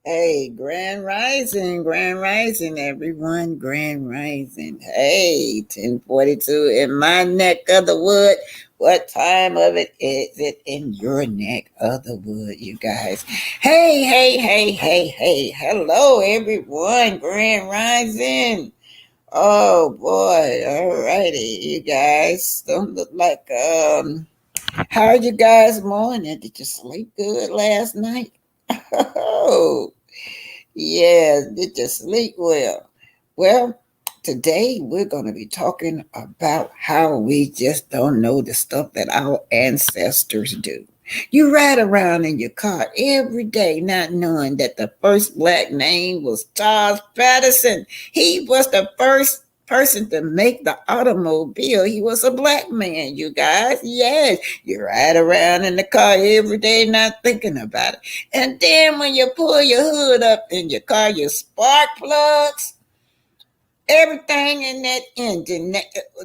Hey, grand rising, everyone, grand rising. Hey, 10:42 in my neck of the wood. What time of it is it in your neck of the wood, you guys? Hey. Hello, everyone, grand rising. Oh boy, all righty, you guys. Don't look like how are you guys morning? Did you sleep good last night? Oh, yeah, did you sleep well? Well, today we're going to be talking about how we just don't know the stuff that our ancestors do. You ride around in your car every day not knowing that the first black name was Charles Patterson. He was the first person to make the automobile. He was a black man, you guys. Yes, you ride around in the car every day not thinking about it. And then when you pull your hood up in your car, your spark plugs, everything in that engine,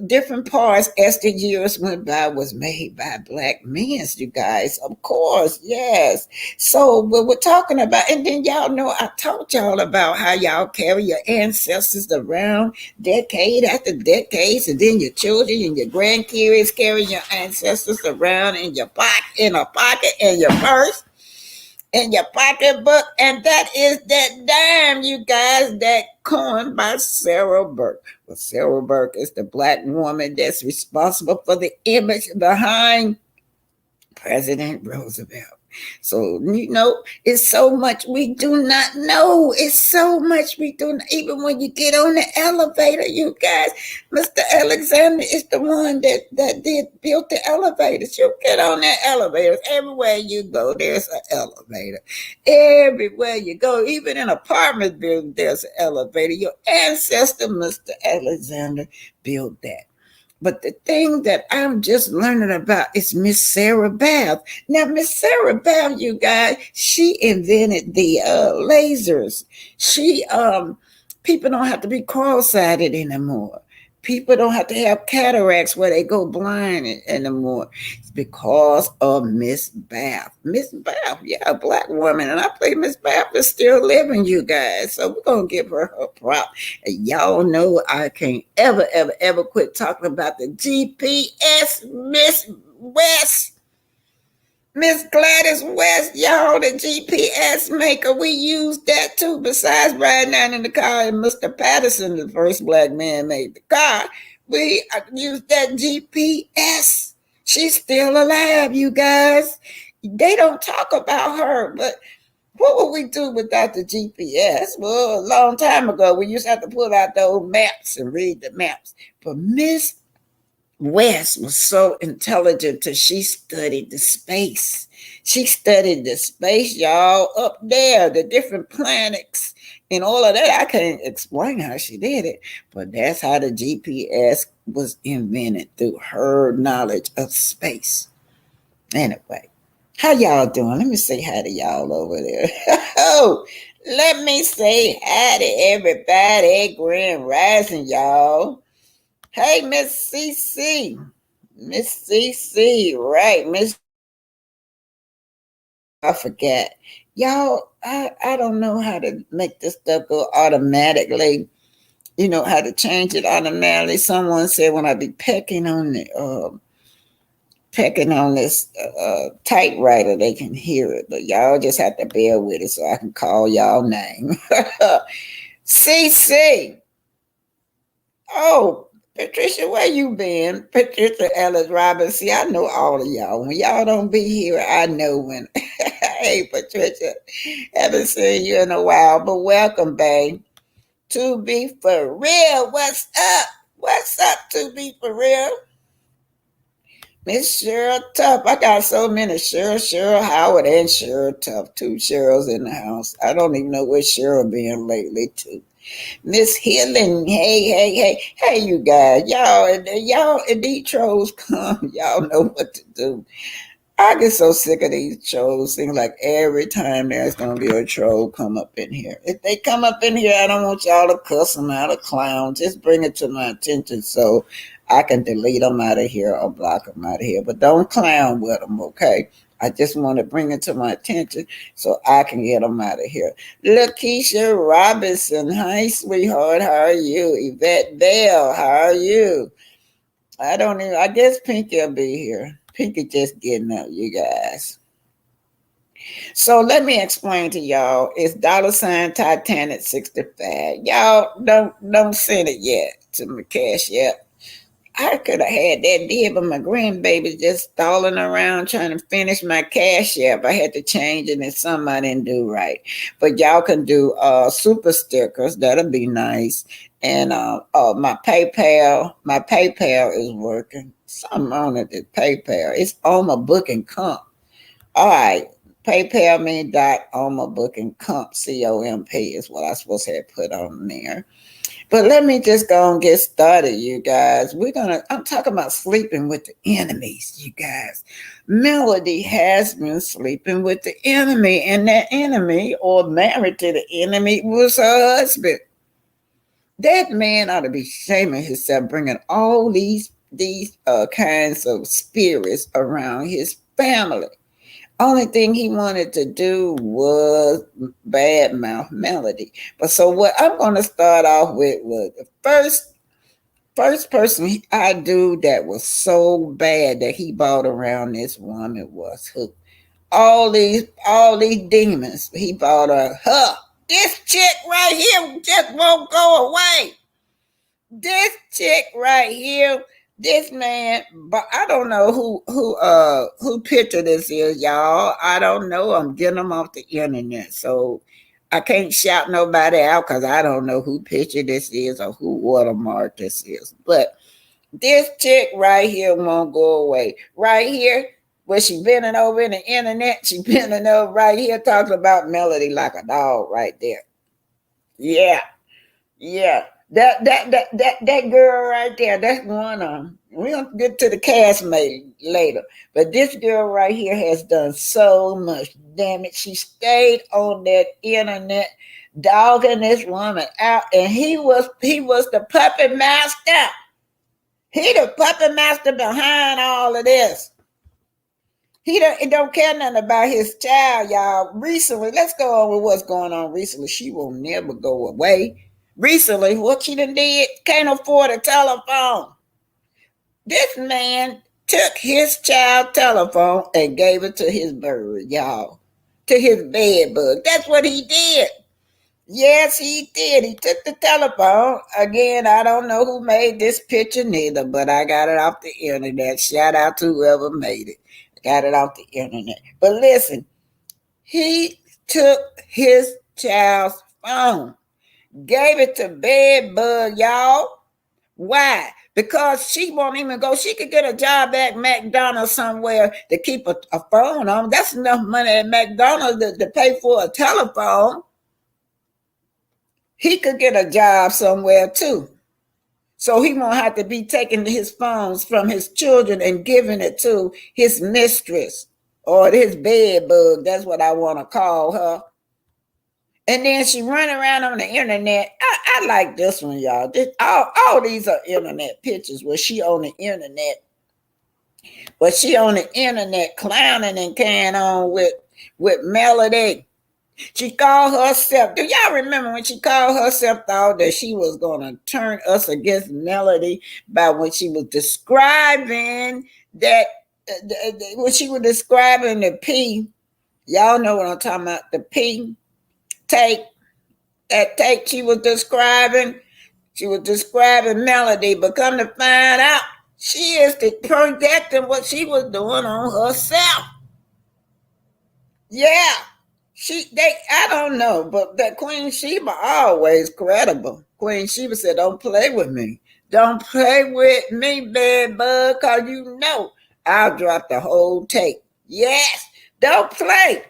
different parts as the years went by, was made by black men, you guys. Of course, yes. So what we're talking about, and then y'all know I told y'all about how y'all carry your ancestors around decade after decades, and then your children and your grandkids carry your ancestors around in your pocket, in a pocket, in your purse, in your pocketbook, and that is that dime, you guys, that coin by Sarah Burke. Well, Sarah Burke is the black woman that's responsible for the image behind President Roosevelt. So, it's so much we do not know. It's so much we do not, even when you get on the elevator, you guys. Mr. Alexander is the one that did built the elevators. You get on that elevator. Everywhere you go, there's an elevator. Everywhere you go, even in an apartment building, there's an elevator. Your ancestor, Mr. Alexander, built that. But the thing that I'm just learning about is Miss Sarah Bath. Now, Miss Sarah Bath, you guys, she invented the lasers. She People don't have to be cross-sighted anymore. People don't have to have cataracts where they go blind anymore. It's because of Miss Bath. Miss Bath, yeah, a black woman. And I think Miss Bath is still living, you guys. So we're going to give her prop. And y'all know I can't ever quit talking about the GPS, Miss West. Miss Gladys West, y'all, the GPS maker. We use that too. Besides riding out in the car, and Mr. Patterson, the first black man, made the car. We use that GPS. She's still alive, you guys. They don't talk about her, but what would we do without the GPS? Well, a long time ago, we used to have to pull out the old maps and read the maps. But Miss West was so intelligent that she studied the space. She studied the space, y'all, up there, the different planets and all of that. I can't explain how she did it, but that's how the GPS was invented, through her knowledge of space. Anyway, how y'all doing? Let me say hi to y'all over there. Oh, let me say hi to everybody. Grand Rising, y'all. Hey, Miss CC. Miss CC, right. Miss I forget. Y'all, I don't know how to make this stuff go automatically. You know how to change it automatically. Someone said when I be pecking on this typewriter, they can hear it. But y'all just have to bear with it so I can call y'all name. CC. Oh, Patricia, where you been? Patricia Ellis Roberts. See, I know all of y'all. When y'all don't be here, I know when. Hey, Patricia, haven't seen you in a while, but welcome, babe. To be for real, what's up? What's up, to be for real? Miss Cheryl Tough. I got so many Cheryl Howard, and Cheryl Tough. Two Cheryls in the house. I don't even know where Cheryl been lately, too. Miss Healing, hey, you guys, y'all, if these trolls come, y'all know what to do. I get so sick of these trolls. Seems like every time there's gonna be a troll come up in here. If they come up in here, I don't want y'all to cuss them out or clown. Just bring it to my attention so I can delete them out of here or block them out of here. But don't clown with them, okay? I just want to bring it to my attention so I can get them out of here. Lakeisha Robinson, hi, sweetheart. How are you? Yvette Bell, how are you? I guess Pinky will be here. Pinky just getting up, you guys. So let me explain to y'all. It's $ Titanic 65. Y'all don't send it yet to my cash yet. I could have had that deal, but my grandbaby just stalling around trying to finish my cash app. I had to change it and something I didn't do right. But y'all can do super stickers. That'll be nice. And my PayPal is working. Something on it is PayPal. It's on my book and comp. All right. PayPal me dot on my book and comp. COMP is what I supposed to have put on there. But let me just go and get started, you guys. I'm talking about sleeping with the enemies, you guys. Melody has been sleeping with the enemy, and that enemy, or married to the enemy, was her husband. That man ought to be shaming himself, bringing all these kinds of spirits around his family. Only thing he wanted to do was badmouth Melody. But so what I'm going to start off with was the first person I do that was so bad that he brought around this woman was who? All these demons he brought her. This chick right here just won't go away. This chick right here, this man, but I don't know who picture this is, y'all. I don't know. I'm getting them off the internet, so I can't shout nobody out because I don't know who picture this is or who watermark this is. But this chick right here won't go away. Right here, where she bending over in the internet, she bending over right here talking about Melody like a dog right there. Yeah. Yeah, that girl right there, that's one of them. We'll get to the castmate later. But this girl right here has done so much damage. She stayed on that internet dogging this woman out, and he was the puppet master. He the puppet master behind all of this. He don't care nothing about his child, y'all. Recently, let's go on with what's going on recently. She will never go away. Recently, what she done did, can't afford a telephone. This man took his child telephone and gave it to his bird, y'all. To his bed bug. That's what he did. Yes, he did. He took the telephone. Again, I don't know who made this picture neither, but I got it off the internet. Shout out to whoever made it. I got it off the internet. But listen, he took his child's phone, gave it to Bedbug, y'all. Why? Because she won't even go. She could get a job at McDonald's somewhere to keep a phone on. That's enough money at McDonald's to pay for a telephone. He could get a job somewhere too. So he won't have to be taking his phones from his children and giving it to his mistress or his bed bug. That's what I want to call her. And then she run around on the internet. I like this one, y'all. All these are internet pictures where she on the internet. But she on the internet clowning and carrying on with with Melody. She called herself. Do y'all remember when she called herself, thought that she was going to turn us against Melody by when she was describing that, when she was describing the P, y'all know what I'm talking about, the P take, that take she was describing. She was describing Melody, but come to find out, she is projecting what she was doing on herself. Yeah. I don't know, but that Queen Sheba always credible. Queen Sheba said, "Don't play with me. Don't play with me, bad bug, cause you know I'll drop the whole tape." Yes, don't play.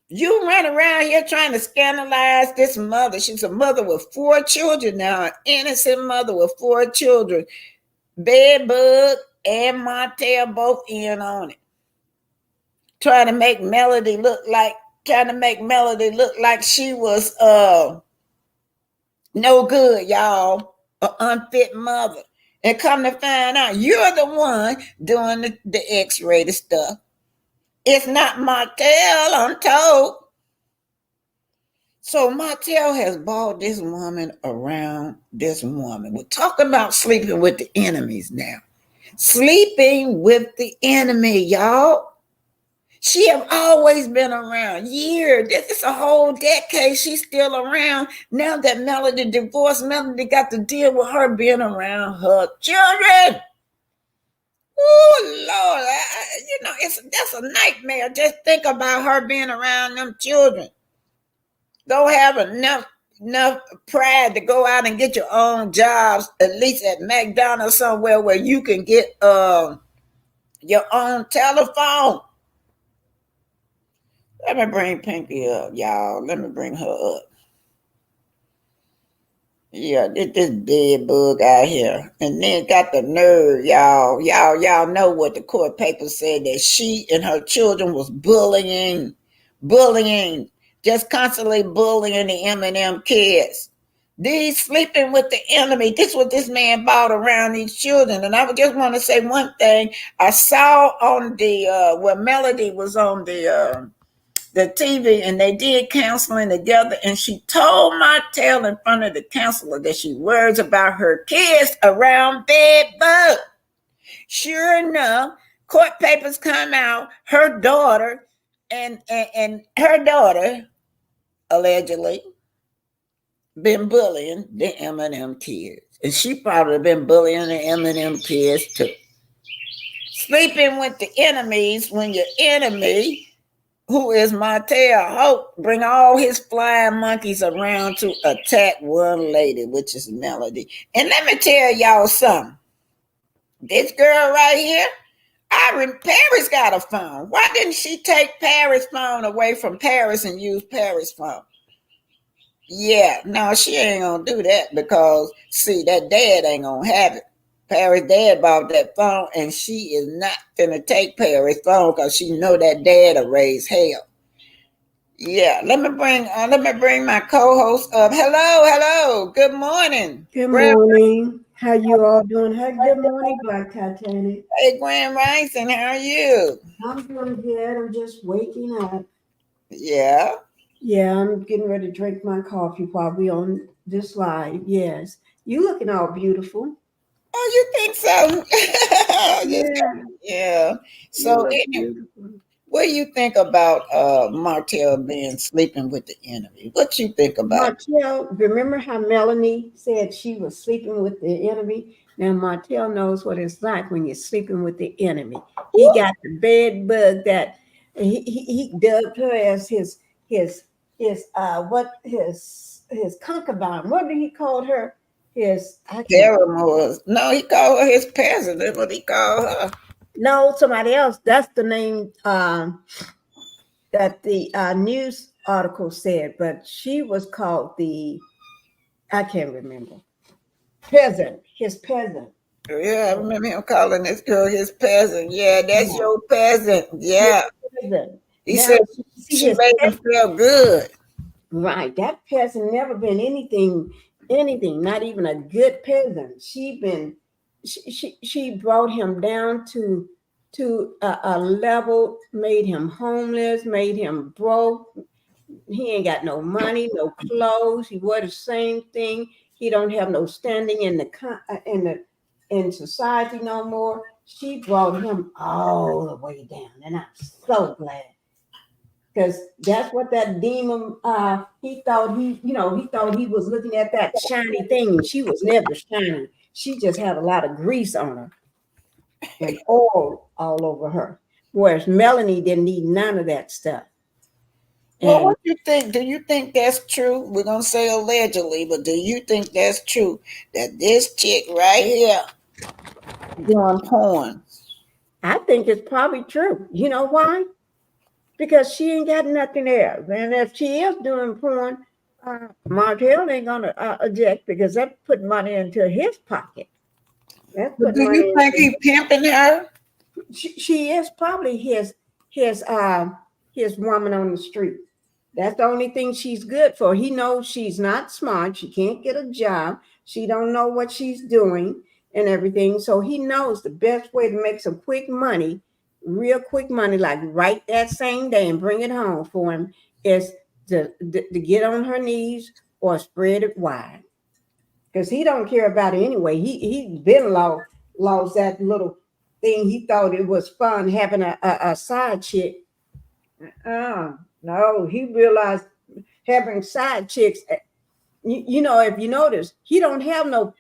You run around here trying to scandalize this mother. She's a mother with 4 children now, an innocent mother with 4 children. Bed bug and Montel both in on it. Trying to make Melody look like she was no good, y'all. An unfit mother. And come to find out, you're the one doing the X-rated stuff. It's not Martell, I'm told. So Martell has bought this woman around this woman. We're talking about sleeping with the enemies now. Sleeping with the enemy, y'all. She have always been around. Years. This is a whole decade. She's still around. Now that Melody divorced, Melody got to deal with her being around her children. Oh Lord, that's a nightmare. Just think about her being around them children. Don't have enough pride to go out and get your own jobs, at least at McDonald's somewhere where you can get your own telephone. Let me bring Pinky up, y'all. Let me bring her up. Yeah, this dead bug out here. And then got the nerve, y'all. Y'all know what the court papers said, that she and her children was bullying, just constantly bullying the M&M kids. These sleeping with the enemy. This is what this man bought around these children. And I just want to say one thing. I saw on the where Melody was on the TV, and they did counseling together, and she told Martell in front of the counselor that she worries about her kids around bed bug. Sure enough, court papers come out, her daughter and her daughter allegedly been bullying the M&M kids, and she probably been bullying the M&M kids too. Sleeping with the enemies when your enemy, who is Martell Hope, bring all his flying monkeys around to attack one lady, which is Melody. And let me tell y'all something. This girl right here, Paris got a phone. Why didn't she take Paris' phone away from Paris and use Paris' phone? Yeah, no, she ain't gonna do that because, see, that dad ain't gonna have it. Paris' dad bought that phone, and she is not finna take Paris' phone because she know that dad will raise hell. Yeah, let me bring my co-host up. Hello, good morning. Good morning. How you all doing? Good morning, Black Titanic. Hey, Grand Rising, how are you? I'm doing good. I'm just waking up. Yeah. Yeah, I'm getting ready to drink my coffee while we on this live. Yes. You looking all beautiful. Oh, you think so? Yeah. Yeah. You So look beautiful. what do you think about Martell being sleeping with the enemy? What you think about? Martell, remember how Melanie said she was sleeping with the enemy? Now Martell knows what it's like when you're sleeping with the enemy. He got the bed bug that he dubbed her as his concubine. What did he call her? His I can't. Paramours. No, he called her his peasant. That's what he called her. No, somebody else. That's the name that the news article said, but she was called I can't remember. His peasant. Yeah, I remember him calling this girl his peasant. Yeah, that's your peasant. Yeah. Peasant. He Now said she made him feel good. Right. That peasant never been anything, not even a good peasant. She brought him down to to a level, made him homeless, made him broke. He ain't got no money, no clothes. He wear the same thing. He don't have no standing in in society no more. She brought him all the way down, and I'm so glad because that's what that demon. He thought he thought he was looking at that shiny thing, and she was never shiny. She just had a lot of grease on her and oil all over her, whereas Melanie didn't need none of that stuff. Well, And what do you think? Do you think that's true? We're gonna say allegedly, but do you think that's true that this chick right here doing porn? I think it's probably true. You know why? Because she ain't got nothing else. And if she is doing porn, Martell ain't gonna object because that put money into his pocket. That's But put do you money think into. he pimping her? She is probably his his woman on the street. That's the only thing she's good for. He knows she's not smart. She can't get a job. She don't know what she's doing and everything. So he knows the best way to make some quick money, real quick money, like right that same day and bring it home for him, is to get on her knees or spread it wide. Because he don't care about it anyway. He's been lost that little thing. He thought it was fun having a side chick. No, he realized having side chicks. If you notice, he don't have no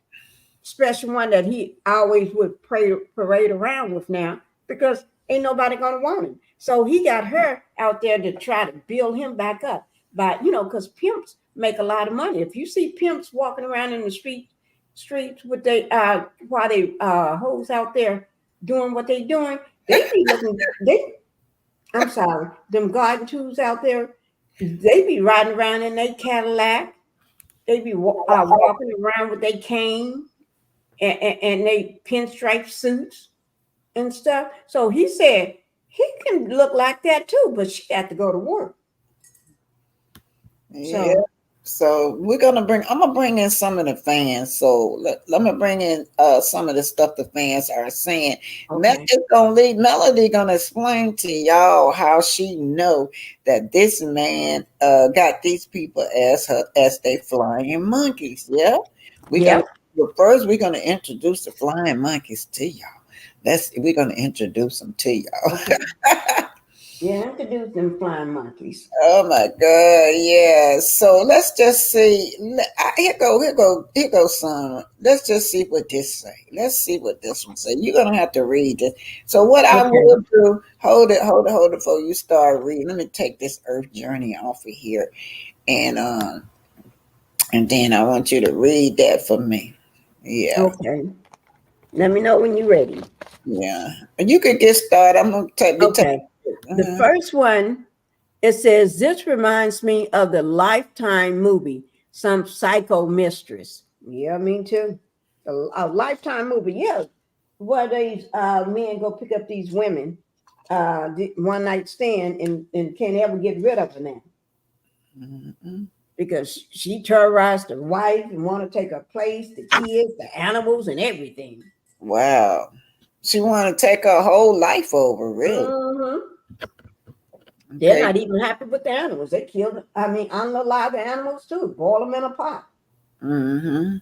special one that he always would parade around with now because ain't nobody gonna want him. So he got her out there to try to build him back up. But because pimps make a lot of money. If you see pimps walking around in the streets with they while they hoes out there doing what they doing, they be looking they I'm sorry, them garden tools out there, they be riding around in their Cadillac. They be walking around with their cane and they pinstripe suits and stuff. So he said he can look like that too, but she got to go to work. Yeah. So So I'm gonna bring in some of the fans. So let me bring in some of the stuff the fans are saying. okay, Melody gonna explain to y'all how she know that this man got these people as they flying monkeys. Yeah. We gonna yep, But first we're gonna introduce the flying monkeys to y'all. We're gonna introduce them to y'all. okay, yeah, introduce them flying monkeys. Oh my God, yeah. So let's just see. Here go some. Let's just see what this say. Let's see what this one say. You're gonna have to read it. So what I Okay, will do, hold it before you start reading. Let me take this Earth journey off of here, and and then I want you to read that for me. Yeah, okay. Let me know when you're ready. yeah. And you could get started. I'm gonna be taking. Okay. The Uh-huh. first one, it says, this reminds me of the Lifetime movie, Some Psycho Mistress. Yeah, me too. A Lifetime movie. Yeah. Where these men go pick up these women, one night stand, and can't ever get rid of her now Mhm. because she terrorized the wife and want to take her place, the kids, the animals, and everything. Wow. She want to take her whole life over, really. Hmm. They're Okay. not even happy with the animals. They kill, unalive the animals too, boil them in a pot. Mm-hmm.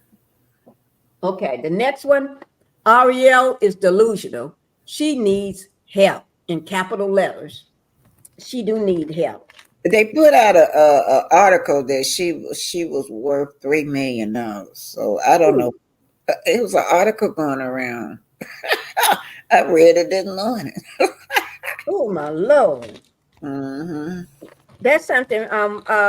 Okay, the next one, Ariel is delusional. She needs help in capital letters. She do need help. They put out a article that she was worth $3 million. So I don't know. Ooh, It was an article going around. I read it this morning. oh my Lord. Mm-hmm. That's something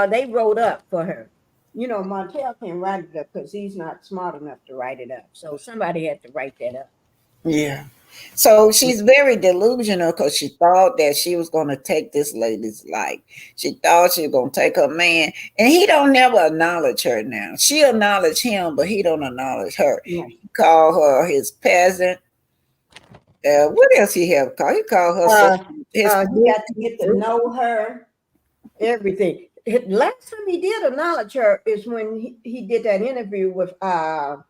they wrote up for her. Montel can write it up because he's not smart enough to write it up. So somebody had to write that up. Yeah. So she's very delusional because she thought that she was going to take this lady's life. She thought she was going to take her man, and he don't never acknowledge her now. She acknowledge him, but he don't acknowledge her. Right. He call her his peasant. What else he have called? He called her so Uh, his he got to get to know her, everything. Last time he did acknowledge her is when he did that interview with Tasha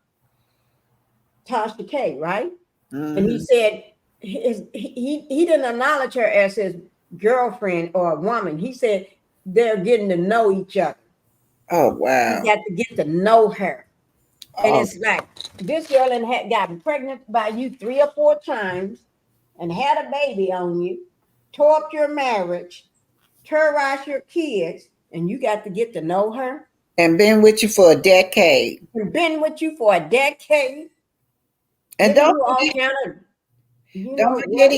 K, right? And he Mm-hmm. said he didn't acknowledge her as his girlfriend or a woman. He said they're getting to know each other. Oh, He wow. got to get to know her. And Oh, it's like this girl had gotten pregnant by you 3 or 4 times and had a baby on you, tore up your marriage, terrorized your kids, and you got to get to know her. and been with you for a decade. And been with you for a decade, And giving don't you all forget, kind of, you don't know forget what?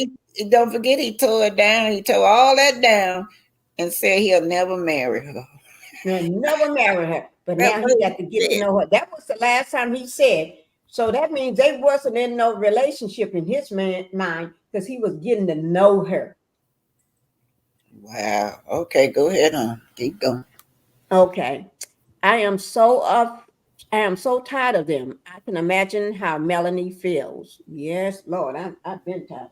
he tore it down. He tore all that down and said he'll never marry her. And never married her. But That's now what he got to he get to said. know her. That was the last time he said. So that means they wasn't in no relationship in his mind because he was getting to know her. Wow. Okay, go ahead on. Keep going. Okay. I am so up. I am so tired of them. I can imagine how Melanie feels. Yes, Lord, I've been tired of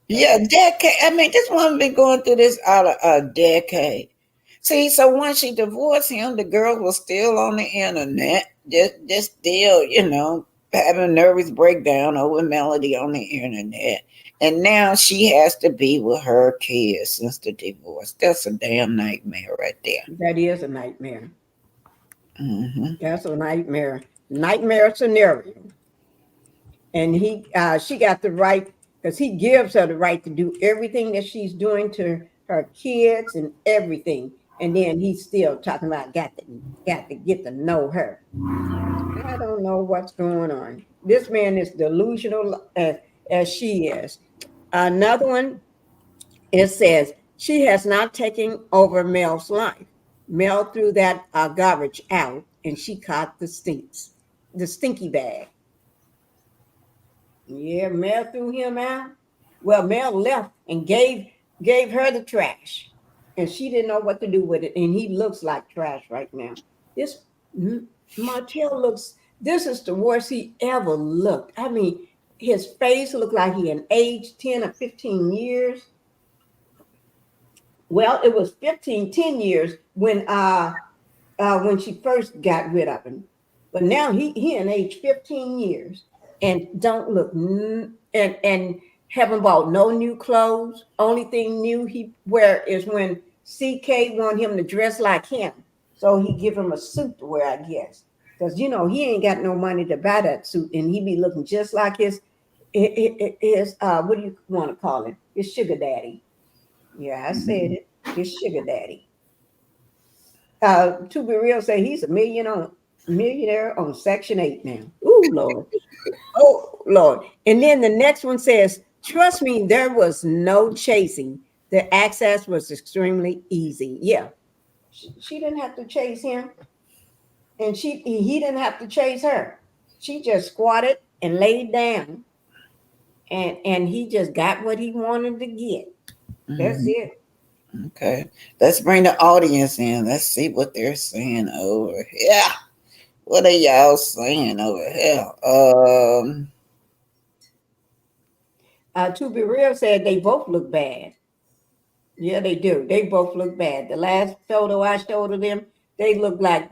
Yeah, them. decade. I mean, this woman been going through this out of a decade. See, so once she divorced him, the girl was still on the internet, just still, having a nervous breakdown over Melody on the internet. And now she has to be with her kids since the divorce. That's a damn nightmare right there. That is a nightmare. Hmm. That's a nightmare. Nightmare scenario. And she got the right because he gives her the right to do everything that she's doing to her kids and everything. And then he's still talking about got to get to know her. I don't know what's going on. This man is delusional as she is. Another one, it says she has not taken over Mel's life. Mel threw that garbage out, and she caught the stinky bag. Yeah, Mel threw him out. Well, Mel left and gave her the trash, and she didn't know what to do with it. And he looks like trash right now. This Martell looks. This is the worst he ever looked. I mean, his face looked like he had aged 10 or 15 years. Well, it was 10 years when she first got rid of him. But now he in age 15 years and don't look and haven't bought no new clothes. Only thing new he wear is when CK want him to dress like him. So he give him a suit to wear, I guess. Because he ain't got no money to buy that suit and he be looking just like his what do you want to call him? His sugar daddy. Yeah, I said it. His sugar daddy. To be real, say he's a millionaire on Section 8 now. Ooh, Lord. Oh, Lord. And then the next one says, trust me, there was no chasing. The access was extremely easy. Yeah. She didn't have to chase him, and he didn't have to chase her. She just squatted and laid down, and he just got what he wanted to get. That's Hmm. it. Okay, let's bring the audience in. Let's see what they're saying over here. What are y'all saying over here? To be real, said they both look bad. Yeah, they do. They both look bad. The last photo I showed of them, they look like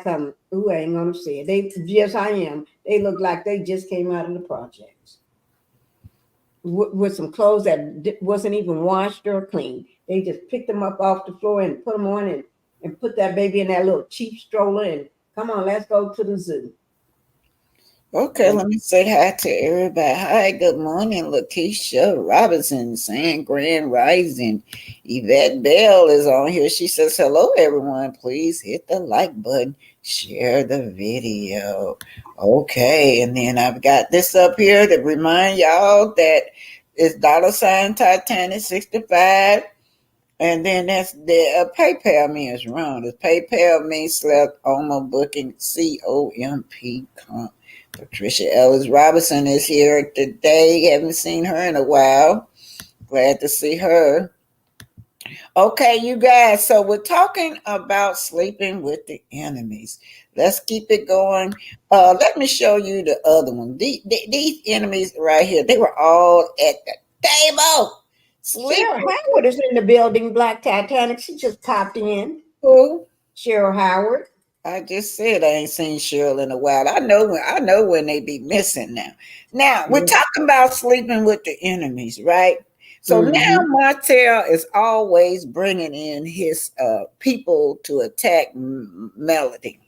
some. Ooh, I ain't gonna say it. They yes, I am. They look like they just came out of the projects with some clothes that wasn't even washed or cleaned. They just picked them up off the floor and put them on and put that baby in that little cheap stroller and come on, let's go to the zoo. Okay, let me say hi to everybody. Hi, good morning, Lakeisha Robinson, saying Grand Rising. Yvette Bell is on here. She says, hello, everyone. Please hit the like button, share the video. Okay, and then I've got this up here to remind y'all that it's $ Titanic 65. And then that's the PayPal means wrong. The PayPal means select Omo Booking COMP. Patricia Ellis Robinson is here today. Haven't seen her in a while. Glad to see her. Okay, you guys. So we're talking about sleeping with the enemies. Let's keep it going. Let me show you the other one. These enemies right here, they were all at the table Cheryl sleeping. Howard is in the building, Black Titanic. She just popped in. Who? Cheryl Howard. I just said I ain't seen Cheryl in a while. I know when they be missing now. Now we're talking about sleeping with the enemies, right? So now Mm-hmm. Martell is always bringing in his people to attack Melody.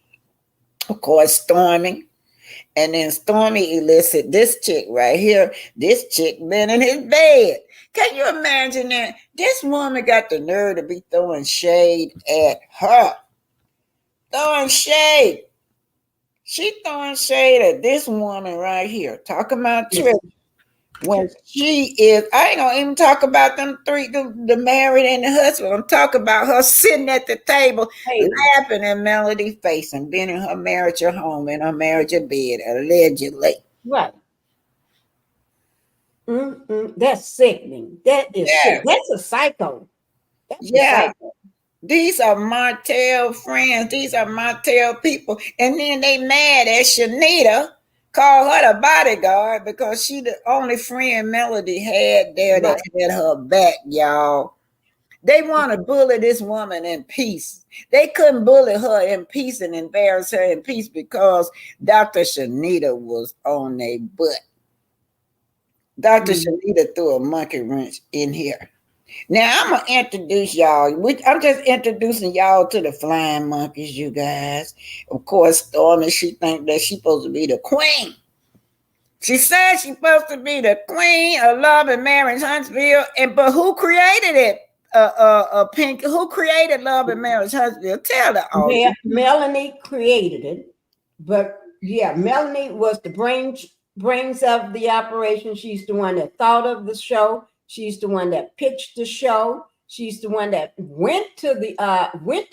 Of course, Stormy. And then Stormy elicit this chick right here. This chick been in his bed. Can you imagine that? This woman got the nerve to be throwing shade at her. Throwing shade. She throwing shade at this woman right here. Talking about Trish. It's When she is, I ain't gonna even talk about them three, the married and the husband. I'm talking about her sitting at the table, table. laughing at Melody face and being in her marriage at home, in her marriage bed, allegedly. Right. Mm-mm. That's sickening. That is sick. Yeah, That's a psycho. That's a yeah. psycho. These are Martell friends. These are Martell people. And then they mad at Shanita, call her the bodyguard because she the only friend Melody had there that Right. had her back, y'all. They want to bully this woman in peace. They couldn't bully her in peace and embarrass her in peace because Dr. Shanita was on their butt. Dr. Mm. Shanita threw a monkey wrench in here. Now I'm gonna introduce y'all. I'm just introducing y'all to the flying monkeys, you guys. Of course, Stormy, she think that she's supposed to be the queen. She said she's supposed to be the queen of love and marriage, Huntsville. But who created it? Pink. Who created Love and Marriage, Huntsville? Tell the audience. Melanie created it, but yeah, Melanie was the brains of the operation. She's the one that thought of the show. She's the one that pitched the show. She's the one that went to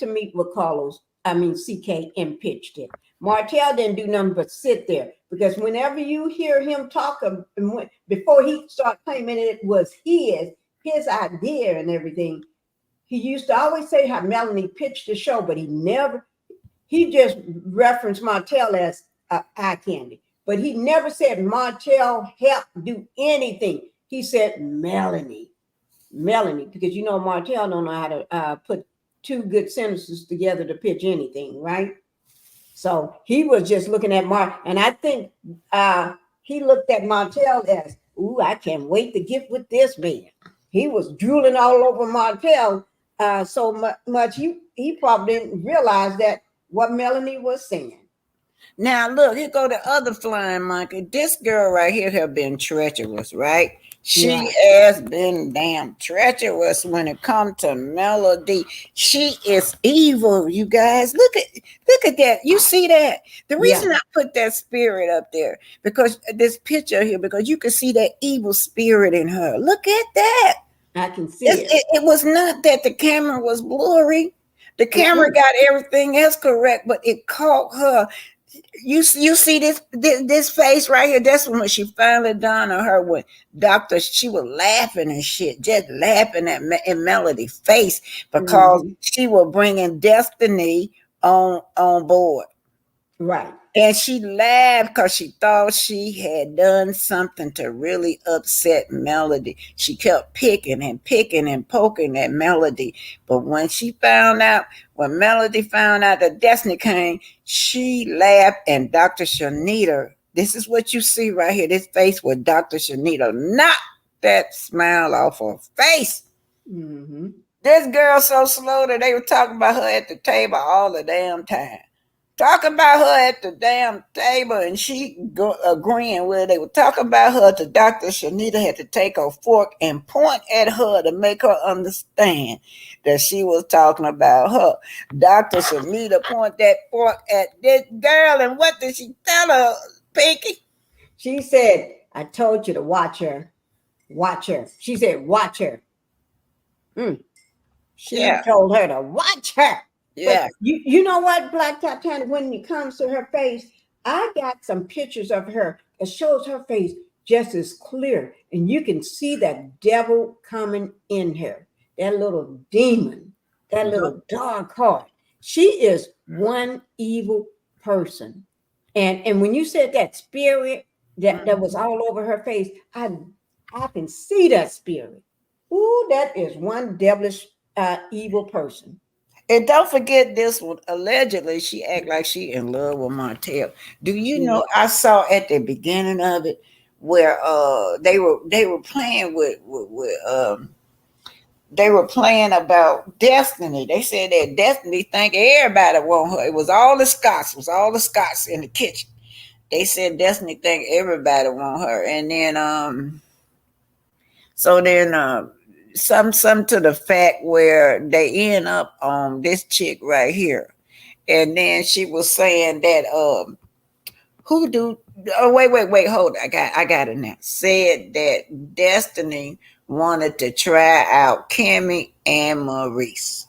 meet with Carlos. I mean CK and pitched it. Martell didn't do nothing but sit there because whenever you hear him talk before he started claiming it was his idea and everything, he used to always say how Melanie pitched the show, but he just referenced Martell as eye candy. But he never said Martell helped do anything. He said Melanie, because Martell don't know how to put two good sentences together to pitch anything, right? So he was just looking at Mark, and I think he looked at Martell as, "Ooh, I can't wait to get with this man." He was drooling all over Martell so much he probably didn't realize that what Melanie was saying. Now look, here go the other flying monkey. This girl right here have been treacherous, right? She Right. has been damn treacherous when it comes to Melody. She is evil, you guys. Look at that. You see that? The Yeah, reason I put that spirit up there because this picture here, because you can see that evil spirit in her. Look at that. I can see It's, it. it, it was not that the camera was blurry. The camera Mm-mm. got everything else correct, but it caught her. You see this face right here. That's when she finally dawned on her when Doctor she was laughing and shit, just laughing at in Melody's face because Mhm. she was bringing Destiny on board. Right. And she laughed because she thought she had done something to really upset Melody. She kept picking and picking and poking at Melody. But when Melody found out that Destiny came, she laughed. And Dr. Shanita, this is what you see right here. This face with Dr. Shanita knocked that smile off her face. Mm-hmm. This girl so slow that they were talking about her at the table all the damn time. Talking about her at the damn table and she agreeing with it. They were talking about her to Dr. Shanita had to take a fork and point at her to make her understand that she was talking about her. Dr. Shanita point that fork at this girl and what did she tell her, Pinky? She said, "I told you to watch her. Watch her." She said, "Watch her." Mm. She Yeah, told her to watch her. But yeah. you know what, Black Titanic, when it comes to her face, I got some pictures of her that shows her face just as clear. And you can see that devil coming in her, that little demon, that little dark heart. She is one evil person. And when you said that spirit that was all over her face, I can see that spirit. Ooh, that is one devilish evil person. And don't forget this one. Allegedly, she act like she in love with Martell. Do you Yeah. know? I saw at the beginning of it where they were playing with they were playing about Destiny. They said that Destiny think everybody want her. It was all the Scots. It was all the Scots in the kitchen. They said Destiny think everybody want her, and then so then some to the fact where they end up on this chick right here, and then she was saying that who do oh wait hold on. I got it now. Said that Destiny wanted to try out Kimmy and Maurice.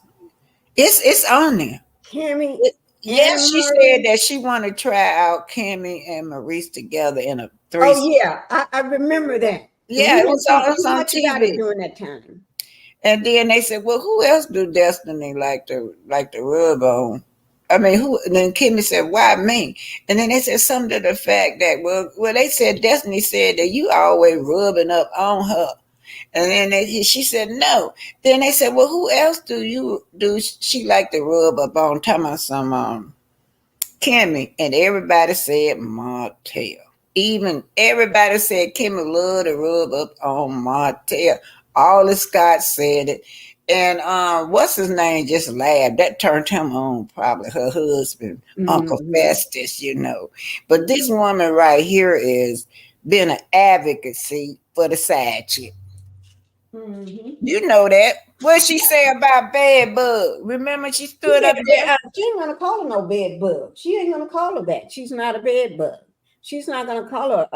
It's on there. Cammy Yeah, and she said Marie. that she wanted to try out Kimmy and Maurice together in a Oh threesome. yeah, I remember that. And Yeah, we it didn't was on talk it was too on much about it TV. during that time. And then they said, "Well, who else do Destiny like to rub on?" I mean, who? And then Kimmy said, "Why me?" And then they said something to the fact that, well, they said Destiny said that you always rubbing up on her, and then she said no. Then they said, "Well, who else do she like to rub up on?" Talking about some Kimmy, and everybody said Martell. Even everybody said Kimmy loved to rub up on Martell. All the Scots said it. And what's his name just laughed. That turned him on, probably her husband, Uncle Hmm. Festus. But this woman right here is been an advocacy for the side chick. Hmm. You know that. What she say about bad bug? Remember she She stood said up there? she ain't gonna call her no bed bug. She ain't gonna call her that. She's not a bed bug. She's not gonna call her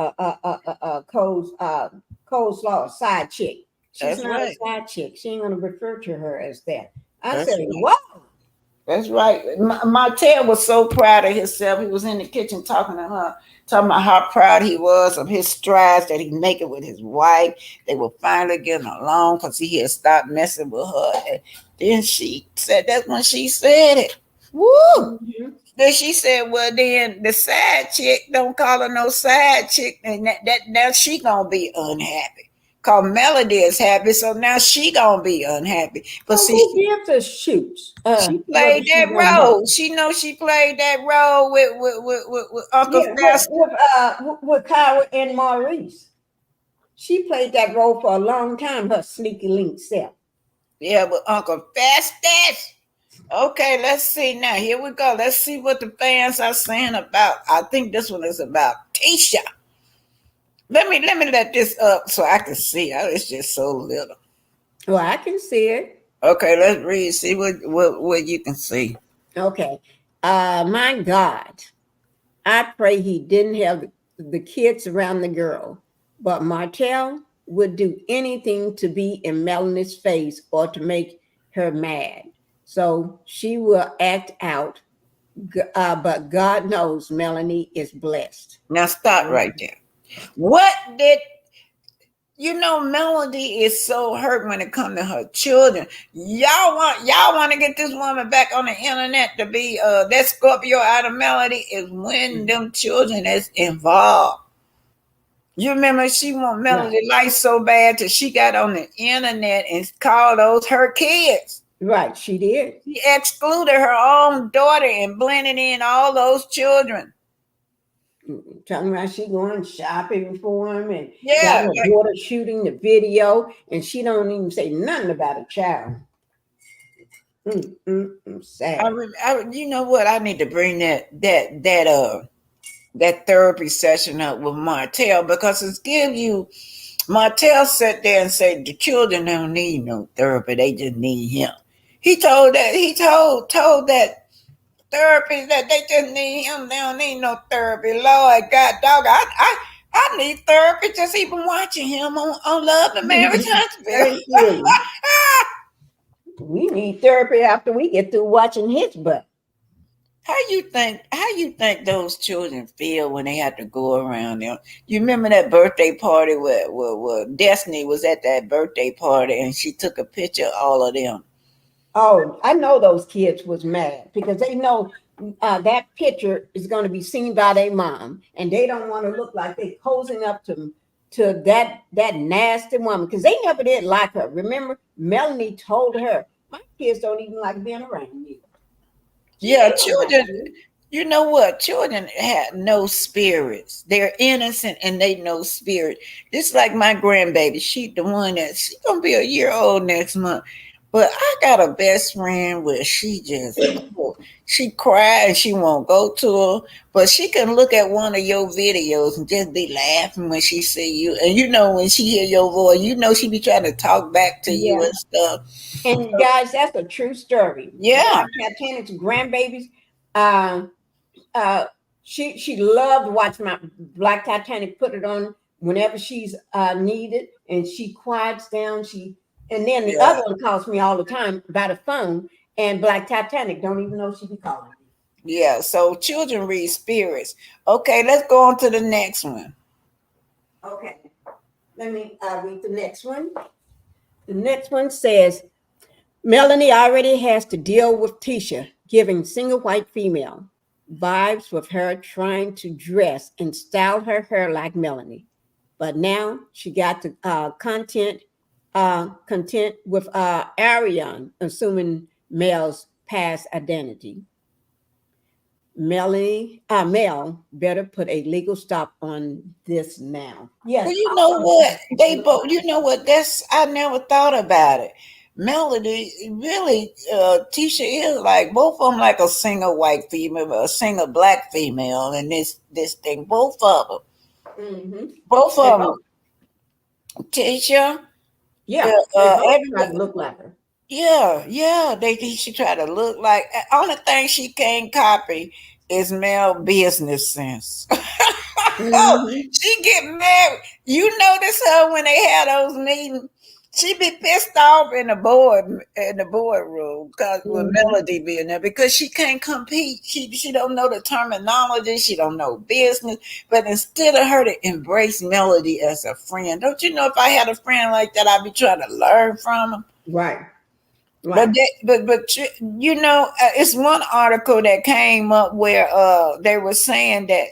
coleslaw side chick. She's That's not a right. side chick. She ain't gonna refer to her as that. I That's said, right. whoa. That's right. Martell was so proud of himself. He was in the kitchen talking to her, talking about how proud he was of his strides that he making with his wife. They were finally getting along because he had stopped messing with her. And then she said, that's when she said it. Woo! Mhm. Then she said, well, then the side chick don't call her no side chick, and that now she gonna be unhappy. Cause Melody is happy, so now she gonna be unhappy. But Well, see, who gives a shoot she whether played she's that unhappy? role. She know she played that role with Uncle Yeah, with Fester. with Kyra and Maurice. She played that role for a long time, her sneaky link self. Yeah, with Uncle Festus. Okay, let's see now. Here we go. Let's see what the fans are saying about. I think this one is about Tisha. Let me let this up so I can see. It's just so little. Well, I can see it. Okay, let's read. See what you can see. Okay. My God, I pray he didn't have the kids around the girl, but Martell would do anything to be in Melanie's face or to make her mad. So she will act out, but God knows Melanie is blessed. Now stop right there. What did Melody is so hurt when it comes to her children. Y'all want to get this woman back on the internet to be that Scorpio out of Melody is when them children is involved. You remember she want Right, Melody life so bad till she got on the internet and called those her kids. right, she did. She excluded her own daughter and blended in all those children. Talking about she going shopping for him and got Yeah, her daughter shooting the video, and she don't even say nothing about a child. Sad. you know what? I need to bring that therapy session up with Martell because it's give you Martell sat there and said the children don't need no therapy, they just need him. He told that therapy that they just need him, they don't need no therapy. Lord God dog, I need therapy just even watching him on Love and Marriage Huntsville. Thank you. We need therapy after we get through watching his butt. How you think those children feel when they have to go around them? You remember that birthday party where Destiny was at that birthday party and she took a picture of all of them. Oh, I know those kids was mad because they know that picture is going to be seen by their mom, and they don't want to look like they posing up to that nasty woman because they never did like her. Remember, Melanie told her My kids don't even like being around you. Yeah, They don't like children, you. you know what? Children have no spirits. They're innocent and they know spirit. Just like my grandbaby, she the one that she gonna be a year old next month. But I got a best friend where she just oh, she cry and she won't go to her, but she can look at one of your videos and just be laughing when she see you. And you know when she hear your voice, you know she be trying to talk back to you Yeah. and stuff. And guys, that's a true story. Yeah, Black Titanic's grandbabies, uh, uh, she loved watching my Black Titanic. Put it on whenever she's needed, and she quiets down. And then the yeah. other one calls me all the time by the phone, and Black Titanic don't even know she be calling me. Yeah, so children read spirits. Okay, let's go on to the next one. Okay, let me read the next one. The next one says Melanie already has to deal with Tisha giving single white female vibes with her trying to dress and style her hair like Melanie. But now she got the content with Ariane assuming Mel's past identity. Mel better put a legal stop on this now. Well, Yes, you I know want to what? see They legal. both, you know what? That's, I never thought about it. Melody, really, Tisha is like, both of them like a single white female, a single black female, and this thing, both of them. Mm-hmm. Both They of them. both, Tisha, yeah, they both try to everybody. look like her. Yeah, yeah. She try to look like. Only thing she can't copy is Mel business sense. Oh, Mm-hmm. she get married. You notice her when they had those meetings. She be pissed off in the boardroom because with Mm-hmm. Melody being there because she can't compete. She don't know the terminology. She don't know business. But instead of her to embrace Melody as a friend, don't you know if I had a friend like that, I'd be trying to learn from her. Right, But right. you know, it's one article that came up where they were saying that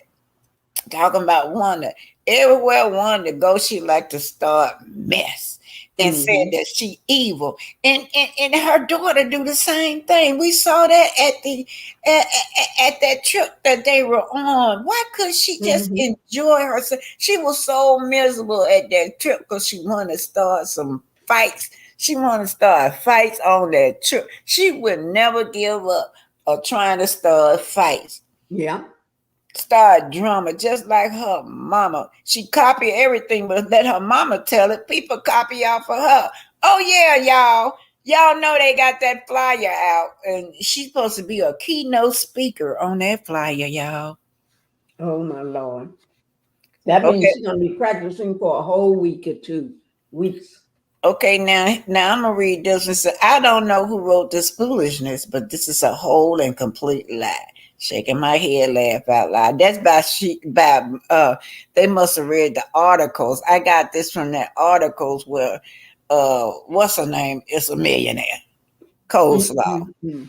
talking about Wanda. Everywhere Wanda goes, she like to start mess and said Mm-hmm. that she evil. And her daughter do the same thing. We saw that at that trip that they were on. Why could she just Mm-hmm. enjoy herself? She was so miserable at that trip because she wanted to start some fights. She wanted to start fights on that trip. She would never give up or trying to start fights Yeah. start drama just like her mama. She copy everything, but let her mama tell it. People copy off of her. Oh yeah, y'all. Y'all know they got that flyer out, and she's supposed to be a keynote speaker on that flyer, y'all. Oh my Lord. That means Okay, she's gonna be practicing for a whole week or 2 weeks. okay. Now I'm gonna read this and say I don't know who wrote this foolishness, but this is a whole and complete lie. Shaking my head, laugh out loud. That's by they must have read the articles. I got this from that articles where what's her name is a millionaire. Coleslaw. Mm-hmm.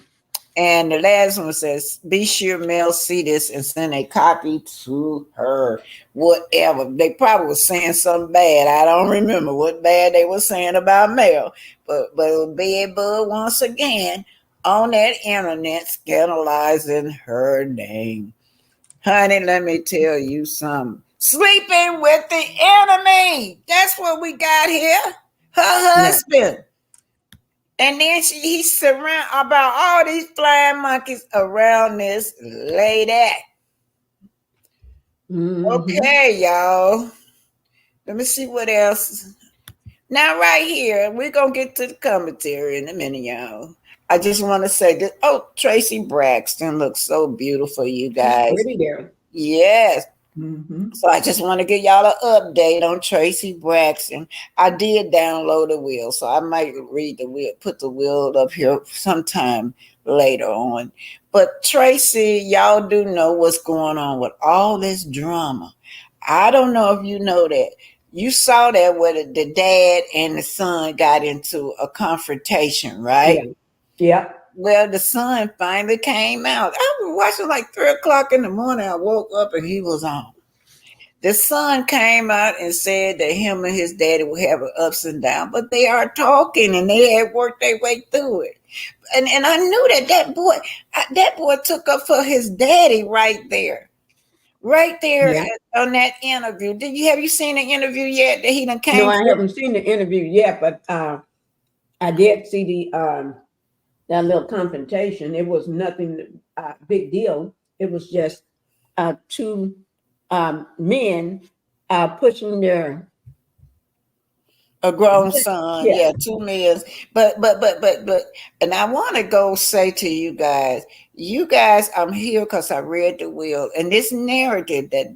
And the last one says, be sure Mel see this and send a copy to her. Whatever. They probably was saying something bad. I don't remember what bad they were saying about Mel. But Bed Bud once again on that internet scandalizing her name. Honey, let me tell you something. Sleeping with the enemy. That's what we got here. Her Right. husband. And then he's surround about all these flying monkeys around this lady. Mm-hmm. Okay, y'all. Let me see what else. Now, right here, we're gonna get to the commentary in a minute, y'all. I just want to say that. Oh, Tracy Braxton looks so beautiful, you She's guys. pretty there. Yes, Mm-hmm. so I just want to give y'all an update on Tracy Braxton. I did download the will, so I might read the will, put the will up here sometime later on. But Tracy, y'all do know what's going on with all this drama. I don't know if you know that. You saw that where the dad and the son got into a confrontation, right? Yeah. Yeah. Well, the son finally came out. I was watching like 3 o'clock in the morning. I woke up and he was on. The son came out and said that him and his daddy will have an ups and downs, but they are talking and they had worked their way through it. And I knew that boy took up for his daddy right there Yeah. on that interview. Have you seen the interview yet that he done No, came I to? haven't seen the interview yet, but I did see that little confrontation. It was nothing big deal. It was just two men pushing their A grown son, yeah. yeah, 2 meals. But, and I want to go say to you guys, I'm here because I read the will, and this narrative that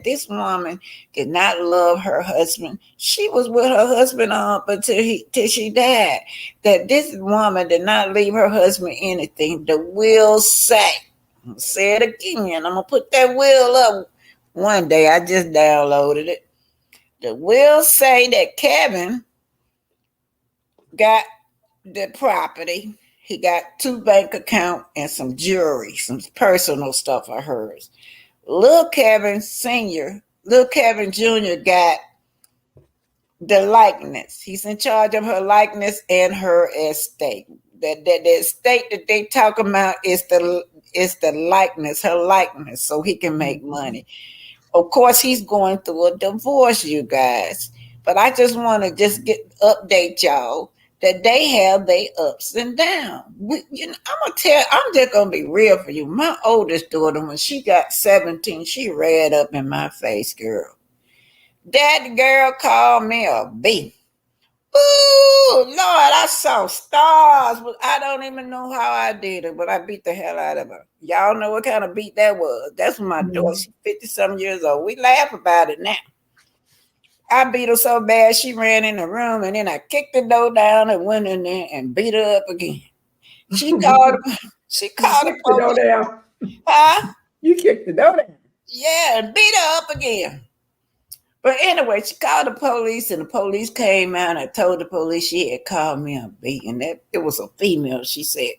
this woman did not love her husband. She was with her husband up until till she died. That this woman did not leave her husband anything. The will say, I'm gonna say it again. I'm gonna put that will up one day. I just downloaded it. The will say that Kevin got the property. He got 2 bank accounts and some jewelry, some personal stuff of hers. Little Kevin Sr., Little Kevin Jr. got the likeness. He's in charge of her likeness and her estate. The estate that they talk about is the likeness, her likeness, so he can make money. Of course, he's going through a divorce, you guys. But I just want to just update y'all that they have their ups and downs. I'm just gonna be real for you. My oldest daughter, when she got 17, she read up in my face, girl. That girl called me a B. Ooh, Lord, I saw stars, but I don't even know how I did it, but I beat the hell out of her. Y'all know what kind of beat that was. That's my daughter. Mhm. She's 50-some years old. We laugh about it now. I beat her so bad she ran in the room, and then I kicked the door down and went in there and beat her up again. She called she You called the kicked the door police. down. Huh? You kicked the door down. Yeah, and beat her up again. But anyway, she called the police, and the police came out and told the police she had called me a B, and that it was a female. She said,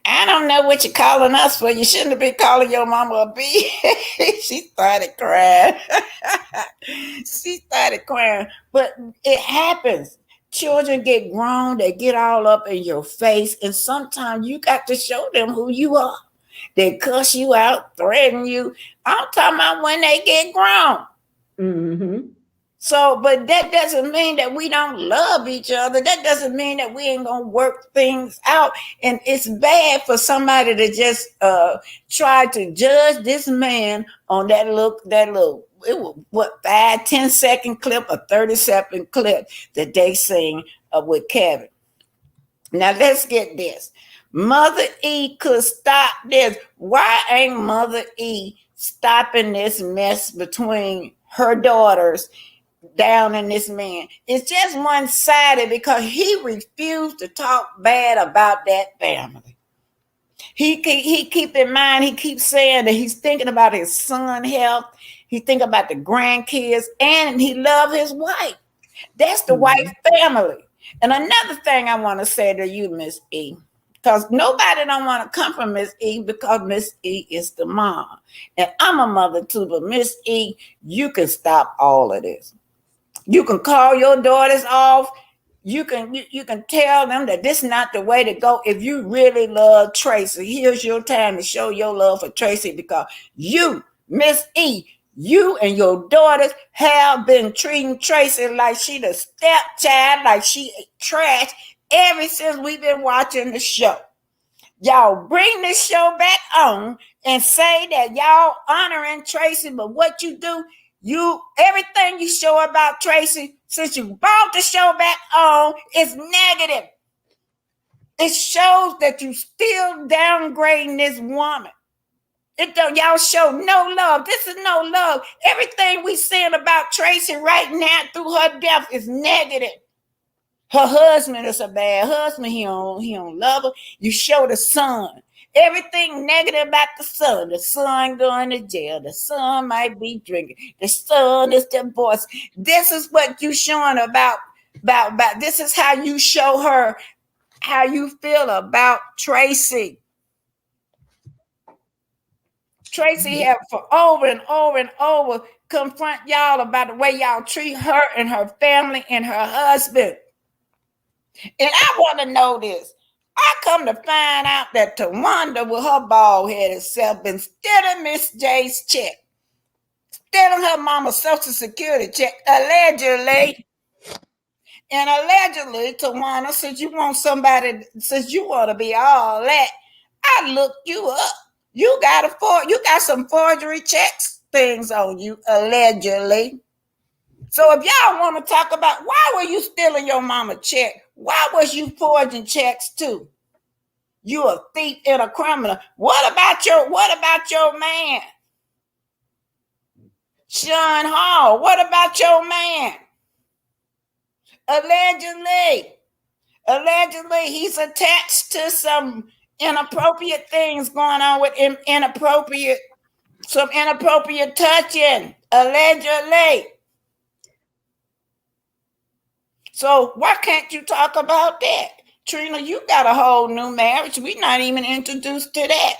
"I don't know what you're calling us for. You shouldn't have been calling your mama a B." She started crying. She started crying. But it happens. Children get grown, they get all up in your face, and sometimes you got to show them who you are. They cuss you out, threaten you. I'm talking about when they get grown. Mm-hmm. So, but that doesn't mean that we don't love each other. That doesn't mean that we ain't gonna work things out. And it's bad for somebody to just try to judge this man on that little it was what 5-10 second clip, a 30-second clip that they sing with Kevin. Now let's get this. Mother E could stop this. Why ain't Mother E stopping this mess between her daughters down in this man? It's just one-sided because he refused to talk bad about that family. He keep in mind, he keeps saying that he's thinking about his son health. He think about the grandkids, and he love his wife. That's the white Mm-hmm. family. And another thing I want to say to you, Miss E, because nobody don't want to come from Miss E because Miss E is the mom. And I'm a mother too, but Miss E, you can stop all of this. You can call your daughters off. You can tell them that this is not the way to go. If you really love Tracy, here's your time to show your love for Tracy because you, Miss E, you and your daughters have been treating Tracy like she the stepchild, like she trash ever since we've been watching the show. Y'all bring this show back on and say that y'all honoring Tracy, but what you do, you everything you show about Tracy since you brought the show back on is negative. It shows that you still downgrading this woman. It don't y'all show no love. This is no love. Everything we saying about Tracy right now through her death is negative. Her husband is a bad husband. He don't love her. You show the son. Everything negative about the son. The son going to jail. The son might be drinking. The son is divorced. This is what you showing about. This is how you show her how you feel about Tracy. Tracy have for over and over and over confront y'all about the way y'all treat her and her family and her husband. And I want to know this. I come to find out that Tawanda with her bald headed self been stealing Miss J's check, stealing her mama's social security check, allegedly. And allegedly, Tawana, since you want to be all that, I looked you up. You got some forgery checks things on you, allegedly. So if y'all want to talk about why were you stealing your mama check? Why was you forging checks too? You a thief and a criminal. What about your man? Sean Hall, what about your man? Allegedly. Allegedly, he's attached to some inappropriate things going on with some inappropriate touching. Allegedly. So why can't you talk about that? Trina, you got a whole new marriage. We're not even introduced to that.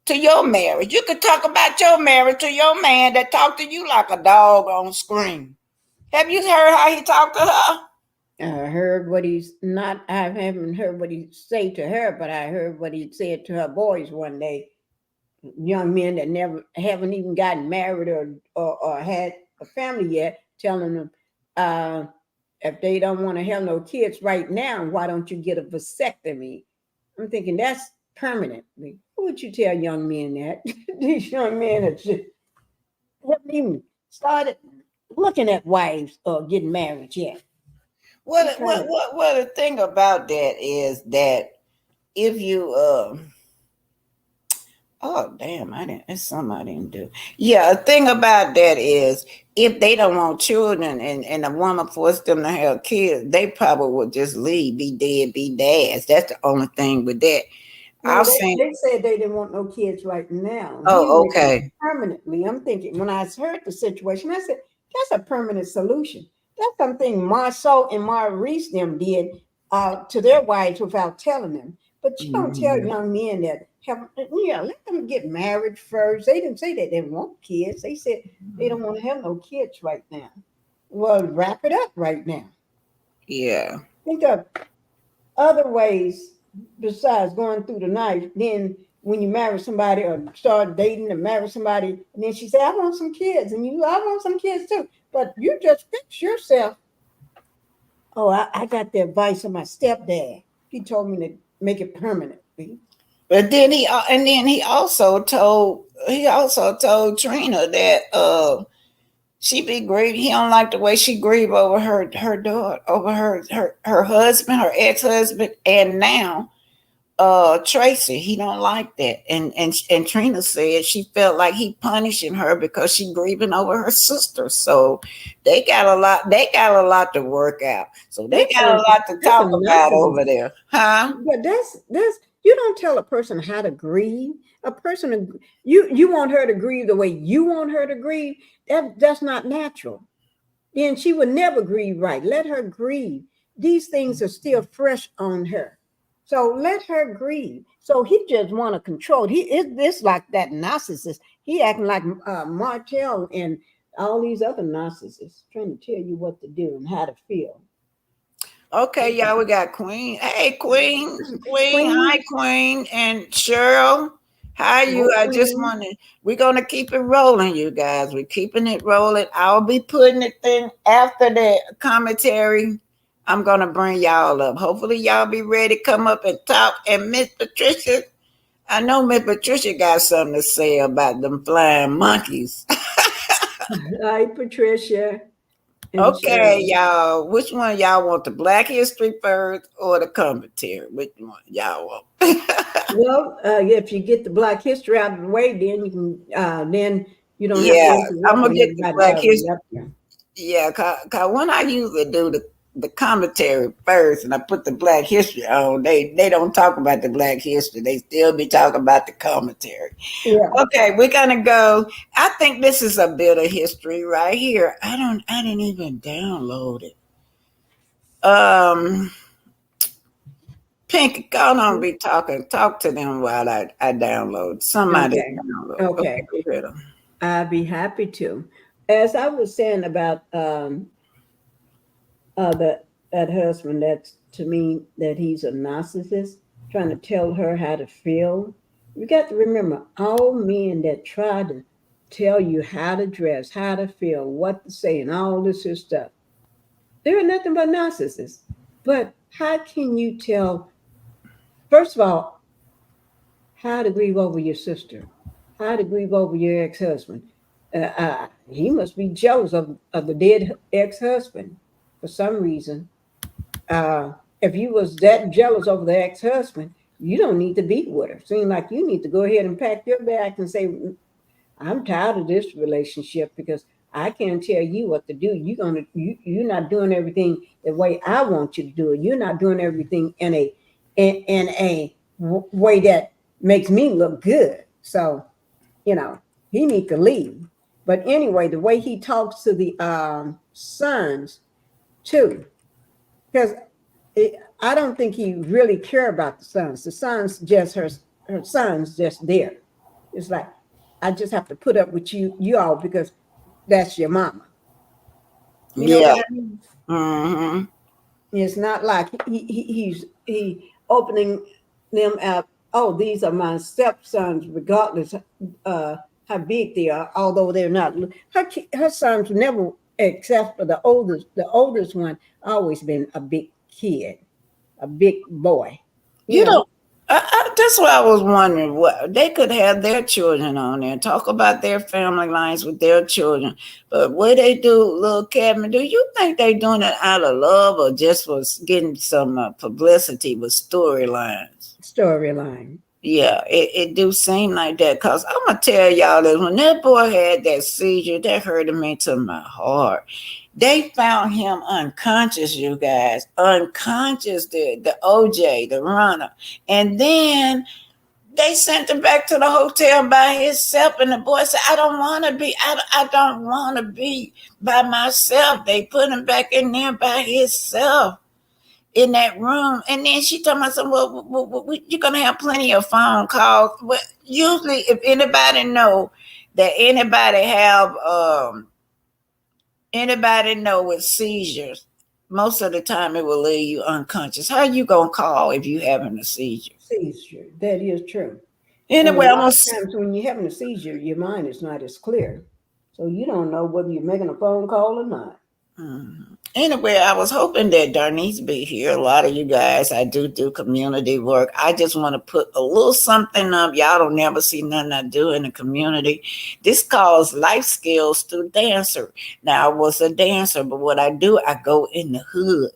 To your marriage. You could talk about your marriage to your man that talked to you like a dog on screen. Have you heard how he talked to her? I heard what he's not. I haven't heard what he say to her, but I heard what he said to her boys one day. Young men that never haven't even gotten married or had a family yet, telling them if they don't want to have no kids right now, why don't you get a vasectomy? I'm thinking that's permanently. Who would you tell young men that? These young men that haven't even started looking at wives or getting married yet. Well, the thing about that is that if you oh damn, I didn't. It's something I didn't do. Yeah, the thing about that is if they don't want children and a woman forced them to have kids, they probably would just leave, be dead, be dads. That's the only thing with that. No, they said they didn't want no kids right now. Oh, okay. Permanently. I'm thinking when I heard the situation, I said, that's a permanent solution. That's something Marceau and Maurice them did to their wives without telling them. But you don't tell young men that let them get married first. They didn't say that they didn't want kids. They said they don't want to have no kids right now. Well, wrap it up right now. Yeah. Think of other ways besides going through the knife. Then when you marry somebody or start dating and marry somebody, and then she said, I want some kids, and I want some kids too. But you just fix yourself. Oh, I got the advice of my stepdad. He told me to make it permanent. But then he also told Trina that she be grieved. He don't like the way she grieve over her daughter, over her husband, her ex-husband, and now Tracy. He don't like that. And Trina said she felt like he punishing her because she grieving over her sister. So they got a lot to work out. So they got a lot to talk about over there. Huh? But that's you don't tell a person how to grieve. A person you want her to grieve the way you want her to grieve. That's not natural. Then she would never grieve right. Let her grieve. These things are still fresh on her. So let her grieve. So he just want to control. He is this like that narcissist. He acting like Martell and all these other narcissists trying to tell you what to do and how to feel. Okay, y'all, we got Queen. Hey, Queen. Hi, Queen. And Cheryl, how you? I just want to, we're going to keep it rolling, you guys. We're keeping it rolling. I'll be putting the thing after the commentary. I'm going to bring y'all up. Hopefully, y'all be ready to come up and talk. And Miss Patricia, I know Miss Patricia got something to say about them flying monkeys. Hi, Patricia. Okay, y'all. Which one y'all want? The Black History first or the commentary? Which one y'all want? Well, if you get the Black History out of the way, then you can. Then you don't have to. I'm gonna get the Black History. Yeah, cause when I usually do the commentary first, and I put the Black History on, they don't talk about the Black History. They still be talking about the commentary. Yeah. Okay, we're gonna go. I think this is a bit of history right here. I didn't even download it. Pinky, go on, be talking. Talk to them while I download. Somebody Okay. download. Okay, Okay. go ahead. I'd be happy to. As I was saying about that husband, that's to me that he's a narcissist trying to tell her how to feel. You got to remember, all men that try to tell you how to dress, how to feel, what to say, and all this here stuff, they're nothing but narcissists. But how can you tell? First of all, how to grieve over your sister, how to grieve over your ex-husband. He must be jealous of the dead ex-husband for some reason. If you was that jealous over the ex-husband, you don't need to be with her. Seems like you need to go ahead and pack your bags and say, I'm tired of this relationship because I can't tell you what to do. You're not doing everything the way I want you to do it. You're not doing everything in a way that makes me look good. So, you know, he need to leave. But anyway, the way he talks to the sons too, because I don't think he really care about the sons. The sons just her sons just there. It's like I just have to put up with you all because that's your mama. You know Yeah. what I mean? Mm-hmm. It's not like he opening them up. Oh, these are my stepsons, regardless how big they are. Although they're not, her sons never, except for the oldest one, always been a big kid, a big boy. You You know, know, that's why I was wondering what they could have their children on there, talk about their family lines with their children. But what they do, little Kevin, do you think they doing it out of love or just was getting some publicity with storylines? storyline. Yeah, it do seem like that. Cause I'm gonna tell y'all this: when that boy had that seizure, that hurted me to my heart. They found him unconscious, you guys, unconscious. The OJ, the runner, and then they sent him back to the hotel by himself. And the boy said, "I don't want to be. I don't want to be by myself." They put him back in there by himself in that room. And then she told me, well, you're going to have plenty of phone calls. But usually, if anybody know that anybody know with seizures, most of the time it will leave you unconscious. How you going to call if you having a seizure? Seizure. That is true. And a Anyway, I'm lot going of times when you're having a seizure, your mind is not as clear. So you don't know whether you're making a phone call or not. Anyway, I was hoping that Darnice be here. A lot of you guys, I do community work. I just want to put a little something up. Y'all don't never see nothing I do in the community. This calls life skills through dancer. Now, I was a dancer, but what I do, I go in the hood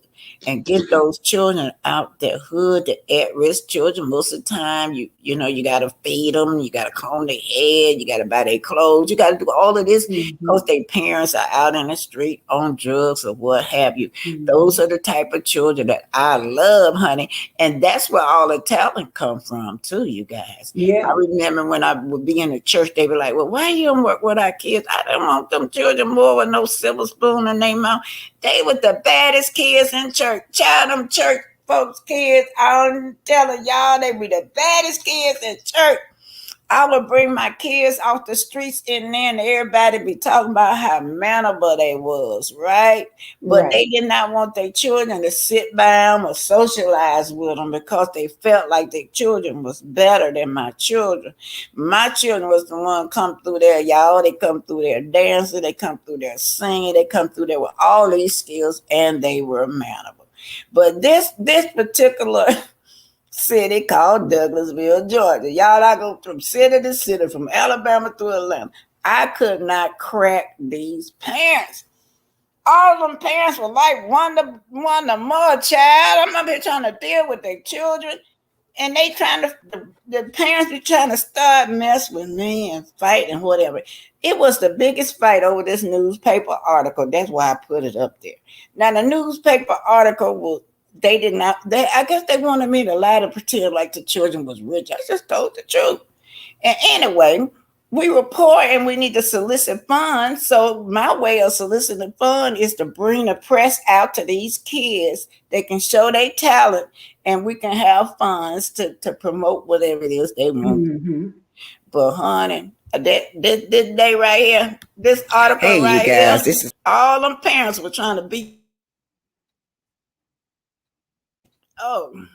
and get those children out the hood, the at-risk children. Most of the time, you know, you got to feed them, you got to comb their head, you got to buy their clothes, you got to do all of this Mm-hmm. because their parents are out in the street on drugs or what have you. Those Mm-hmm. are the type of children that I love, honey. And that's where all the talent come from too, you guys. I Yeah. remember when I would be in the church, they were like, well, why you don't work with our kids? I don't want them children more with no silver spoon in their mouth. They were the baddest kids in church. Child, them church folks kids, I'm telling y'all, they be the baddest kids in church. I would bring my kids off the streets in there and everybody be talking about how manable they was, right? But Right. they did not want their children to sit by them or socialize with them because they felt like their children was better than my children. My children was the one come through there, y'all. They come through there dancing, they come through there singing, they come through there with all these skills and they were manable. But this particular city called Douglasville, Georgia. Y'all, I go from city to city, from Alabama to Atlanta. I could not crack these parents. All of them parents were like one the mother child. I'm up here trying to deal with their children. And they trying to the parents be trying to start mess with me and fight and whatever. It was the biggest fight over this newspaper article. That's why I put it up there. Now the newspaper article was they did not they I guess they wanted me to lie to pretend like the children was rich. I just told the truth. And anyway, we were poor and we need to solicit funds. So my way of soliciting funds is to bring the press out to these kids. They can show their talent and we can have funds to promote whatever it is they want. Mm-hmm. But honey, this day right here, this article Hey, you right guys, here, this is all them parents were trying to be. Oh,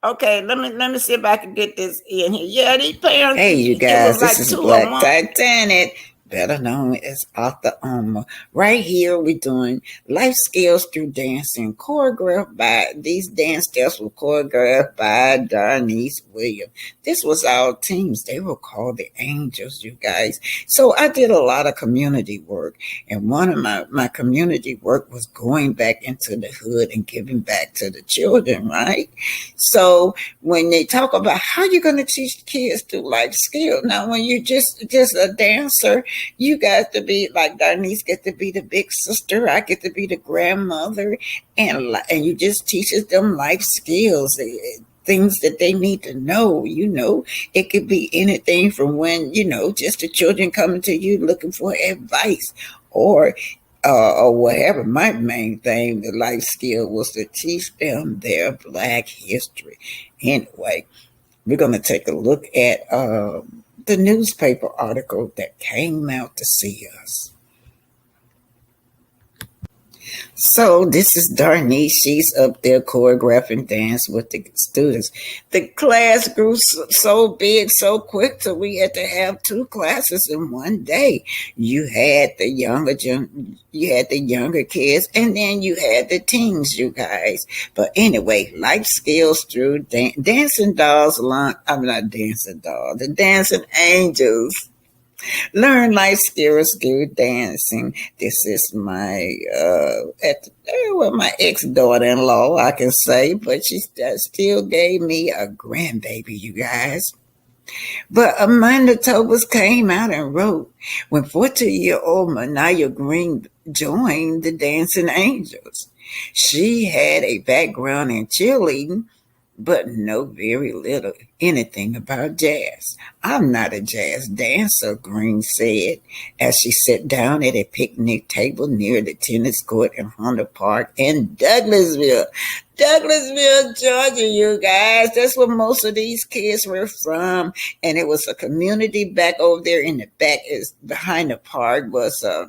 okay. Let me see if I can get this in here. Yeah, these parents. Hey, you It was guys, this like is two of Black them. Titanic, better known as Author Alma. Right here, we're doing life skills through dancing, choreographed by these dance steps were choreographed by Darnice Williams. This was our teams. They were called the Angels, you guys. So I did a lot of community work, and one of my community work was going back into the hood and giving back to the children, right? So when they talk about how you're going to teach kids through life skills. Now, when you're just a dancer, you got to be like Darnice get to be the big sister. I get to be the grandmother, and you just teaches them life skills. Things that they need to know, it could be anything from when, just the children coming to you looking for advice or whatever. My main thing, the life skill, was to teach them their Black history. Anyway, we're going to take a look at the newspaper article that came out to see us. So this is Darnice. She's up there choreographing dance with the students. The class grew so big so quick, so we had to have two classes in one day. You had the younger kids, and then you had the teens, you guys. But anyway, life skills through dancing dolls. I'm not dancing dolls. The dancing angels. Learn life skills through dancing. This is my my ex daughter-in-law, I can say, but she still gave me a grandbaby, you guys. But Amanda Tobas came out and wrote, when 14-year-old Manaya Green joined the Dancing Angels, she had a background in cheerleading but know very little anything about jazz. I'm not a jazz dancer, Green said, as she sat down at a picnic table near the tennis court in Hunter Park in Douglasville. Douglasville, Georgia, you guys. That's where most of these kids were from. And it was a community back over there in the back, is behind the park was a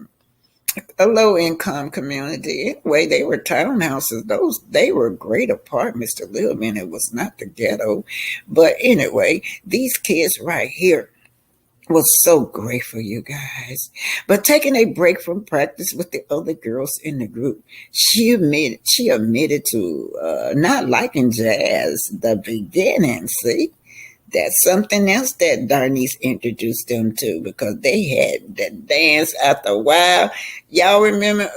low income community. Anyway, they were townhouses. They were great apartments to live in. It was not the ghetto. But anyway, these kids right here was so grateful, you guys. But taking a break from practice with the other girls in the group, she admitted to not liking jazz the beginning. See, that's something else that Darnice introduced them to, because they had that dance after a while. Y'all remember,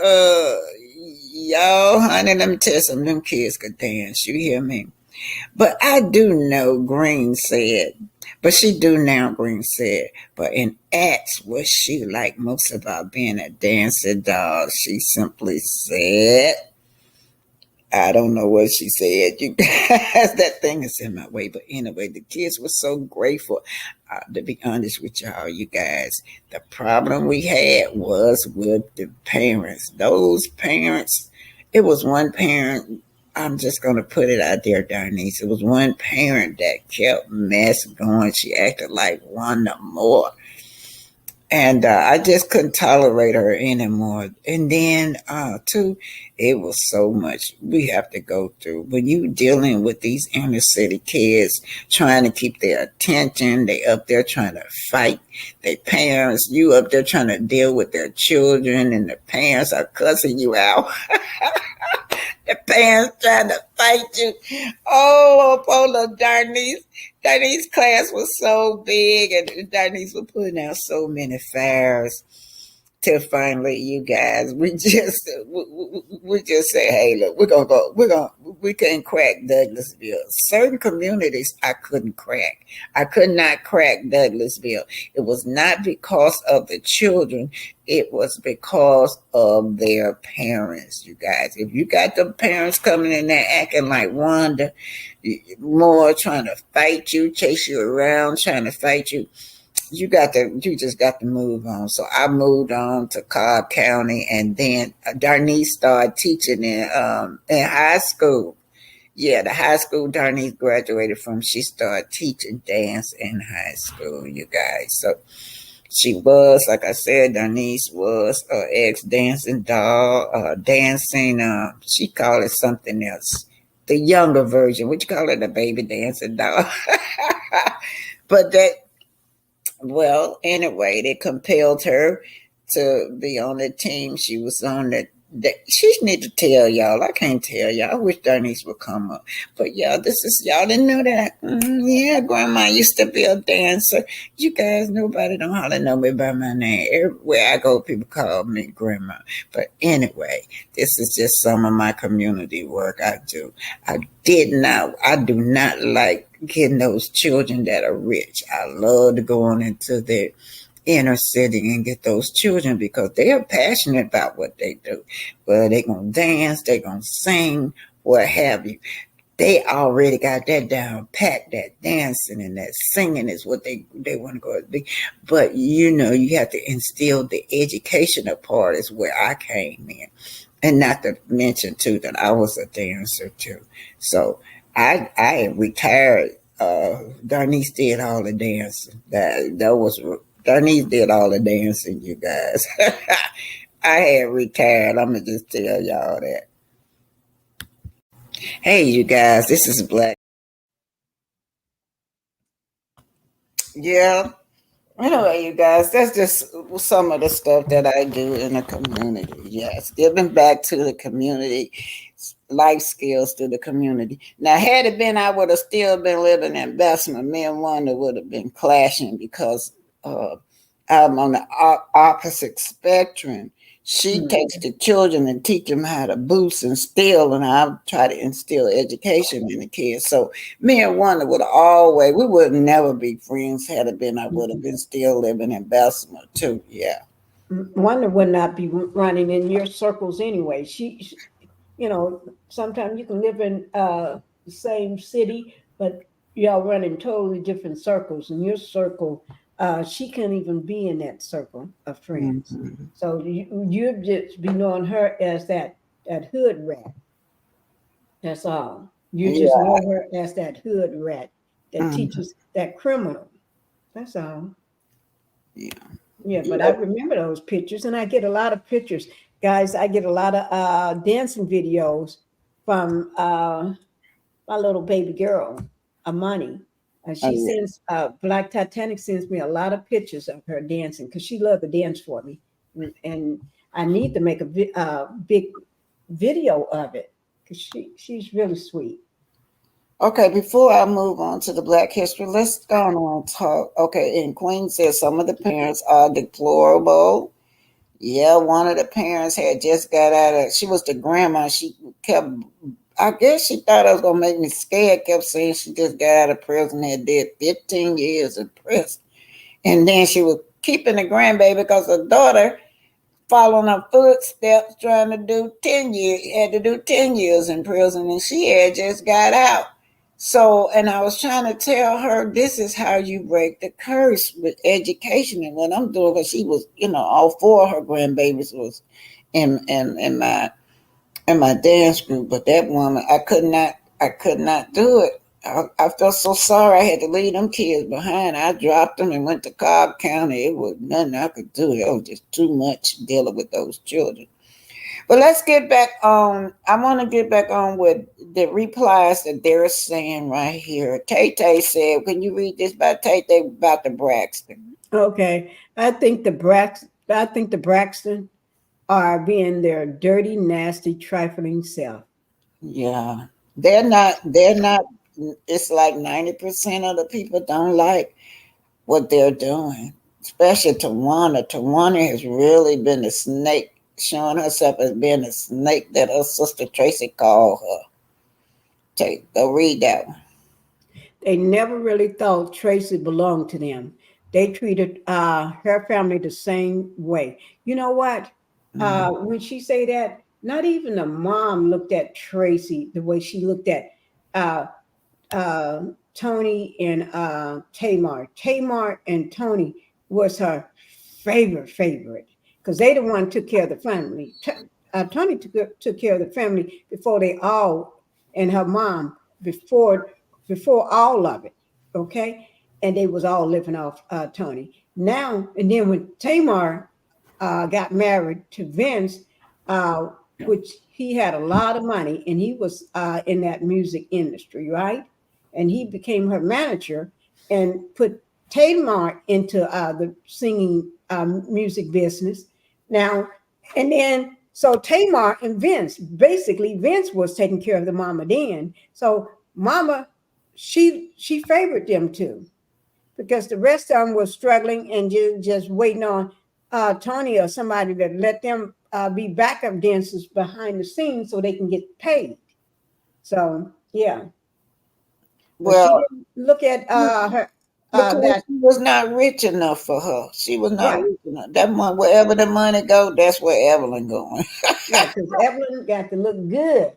y'all, honey, let me tell you something, them kids could dance, you hear me? But I do know, Green said, but she do now, Green said, but in acts, was she like most about being a dancer doll? She simply said, I don't know what she said. You guys, that thing is in my way. But anyway, the kids were so grateful. To be honest with y'all, you guys, the problem we had was with the parents. Those parents, it was one parent. I'm just going to put it out there, Darnice. It was one parent that kept mess going. She acted like Wanda Moore. And I just couldn't tolerate her anymore. And then, too, it was so much we have to go through. When you dealing with these inner city kids, trying to keep their attention, they up there trying to fight their parents. You up there trying to deal with their children, and the parents are cussing you out. The parents trying to fight you. Oh, Paula, Darnice. Darnice's class was so big, and Darnice was putting out so many fires. Till finally, you guys, we just say, hey, look, we couldn't crack Douglasville. Certain communities I couldn't crack. I could not crack Douglasville. It was not because of the children. It was because of their parents, you guys. If you got the parents coming in there acting like Wanda, more trying to fight you, chase you around, trying to fight you, you just got to move on. So I moved on to Cobb County, and then Darnice started teaching in high school. Yeah, the high school Darnice graduated from, she started teaching dance in high school, you guys. So she was, like I said, Darnice was ex dancing doll, dancing. She called it something else, the younger version. What you call it, a baby dancing doll? But that, well, anyway, they compelled her to be on the team. She was on the she need to tell y'all. I can't tell y'all. I wish Darnice would come up. But y'all, this is, y'all didn't know that. Yeah, grandma used to be a dancer. You guys, nobody don't holler know me by my name. Everywhere I go, people call me grandma. But anyway, this is just some of my community work I do. I do not like getting those children that are rich. I love to go on into the inner city and get those children because they are passionate about what they do. Well, they gonna dance, they gonna sing, what have you. They already got that down pat. That dancing and that singing is what they want to go to be. But you have to instill the educational part is where I came in. And not to mention too that I was a dancer too. So I retired. Darnice did all the dancing. That was Darnice did all the dancing, you guys. I had retired. I'm gonna just tell y'all that. Hey, you guys, this is Black. Yeah. Anyway, you guys, that's just some of the stuff that I do in the community. Yes, giving back to the community, life skills to the community. Now, had it been, I would have still been living in Bessemer. Me and Wanda would have been clashing because uh, I'm on the opposite spectrum. She Mm. takes the children and teach them how to boost and steal, and I try to instill education in the kids. So me and Wanda would always, we would never be friends. Had it been, I would have been still living in Bessemer too. Yeah. Wanda would not be running in your circles anyway. Sometimes you can live in the same city, but y'all run in totally different circles. In your circle, she can't even be in that circle of friends. Mhm. So you'd just be knowing her as that hood rat. That's all. You just Yeah. know her as that hood rat that Mhm. teaches that criminal. That's all. Yeah. Yeah, but I Yeah. remember those pictures, and I get a lot of pictures, guys. I get a lot of dancing videos from my little baby girl, Amani. Oh, She yeah. sends Black Titanic sends me a lot of pictures of her dancing because she loved to dance for me, and I need to make a big video of it because she's really sweet. Okay, before I move on to the Black History, let's go on and talk. Okay, and Queen says some of the parents are deplorable. Yeah, one of the parents had just got out of, she was the grandma. She kept, I guess she thought I was going to make me scared, kept saying she just got out of prison, had did 15 years in prison. And then she was keeping the grandbaby because her daughter following her footsteps, trying to do 10 years, had to do 10 years in prison, and she had just got out. So, and I was trying to tell her, this is how you break the curse with education. And what I'm doing, because she was, all four of her grandbabies was in my dance group, but that woman, I could not do it. I felt so sorry. I had to leave them kids behind. I dropped them and went to Cobb County. It was nothing I could do. It was just too much dealing with those children. But let's get back on. I want to get back on with the replies that they're saying right here. Tay Tay said, "Can you read this by Tay Tay about the Braxton?" Okay, I think the Braxton are being their dirty, nasty, trifling self. Yeah, they're not. It's like 90% of the people don't like what they're doing, especially Tawana. Tawana has really been a snake, showing herself as being a snake that her sister Tracy called her. Take go read that one. They never really thought Tracy belonged to them. They treated her family the same way. You know what? Mhm. When she say that, not even the mom looked at Tracy the way she looked at uh, Tony and Tamar. Tamar and Tony was her favorite because they the one took care of the family. Tony took care of the family before they all and her mom before all of it. Okay, and they was all living off Tony. Now and then when Tamar got married to Vince, uh, which he had a lot of money and he was in that music industry, right? And he became her manager and put Tamar into the singing music business. Now, and then so Tamar and Vince, basically Vince was taking care of the mama then. So mama, she favored them too because the rest of them was struggling and just waiting on Tony or somebody to let them be backup dancers behind the scenes so they can get paid. So yeah, but she Well, didn't look at her because that she was not rich enough for her. She was not right, rich enough. That money, wherever the money go, that's where Evelyn going. right, because Evelyn got to look good.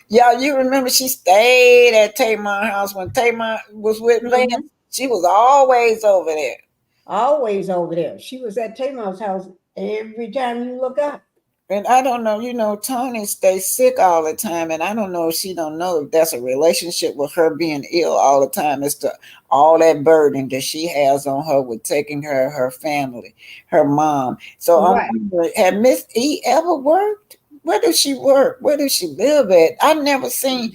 Y'all, you remember she stayed at Tamar's house when Tamar was with Lance? Mhm. She was always over there. Always over there. She was at Tamar's house every time you look up. And I don't know, Tony stays sick all the time, and I don't know if she don't know if that's a relationship with her being ill all the time. It's the all that burden that she has on her with taking care of her family, her mom. So I'm Right. wondering, had Miss E ever worked? Where does she work? Where does she live at? I never seen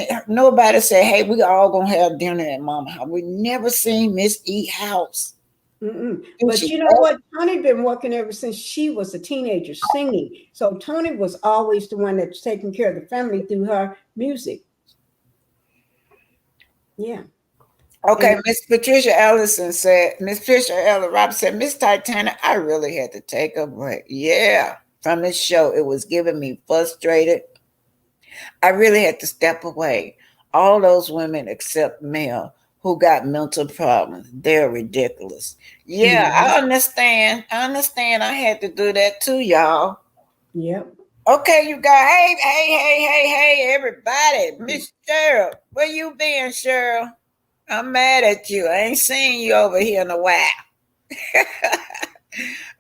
it. Nobody say, "Hey, we all gonna have dinner at Mama house." We never seen Miss E house. Mm-mm. Do But she? you know what? Tony been working ever since she was a teenager singing. So Tony was always the one that's taking care of the family through her music. Yeah. Okay, And Miss Patricia Ellison said, Miss Patricia Ella Roberts said, Miss Titanic, I really had to take a break. Yeah, from this show, it was giving me frustrated. I really had to step away. All those women except Mel who got mental problems, they're ridiculous. Yeah, mhm. I understand. I understand. I had to do that too, y'all. Yep. Okay, you got hey, everybody. Miss Cheryl, where you been, Cheryl? I'm mad at you. I ain't seen you over here in a while.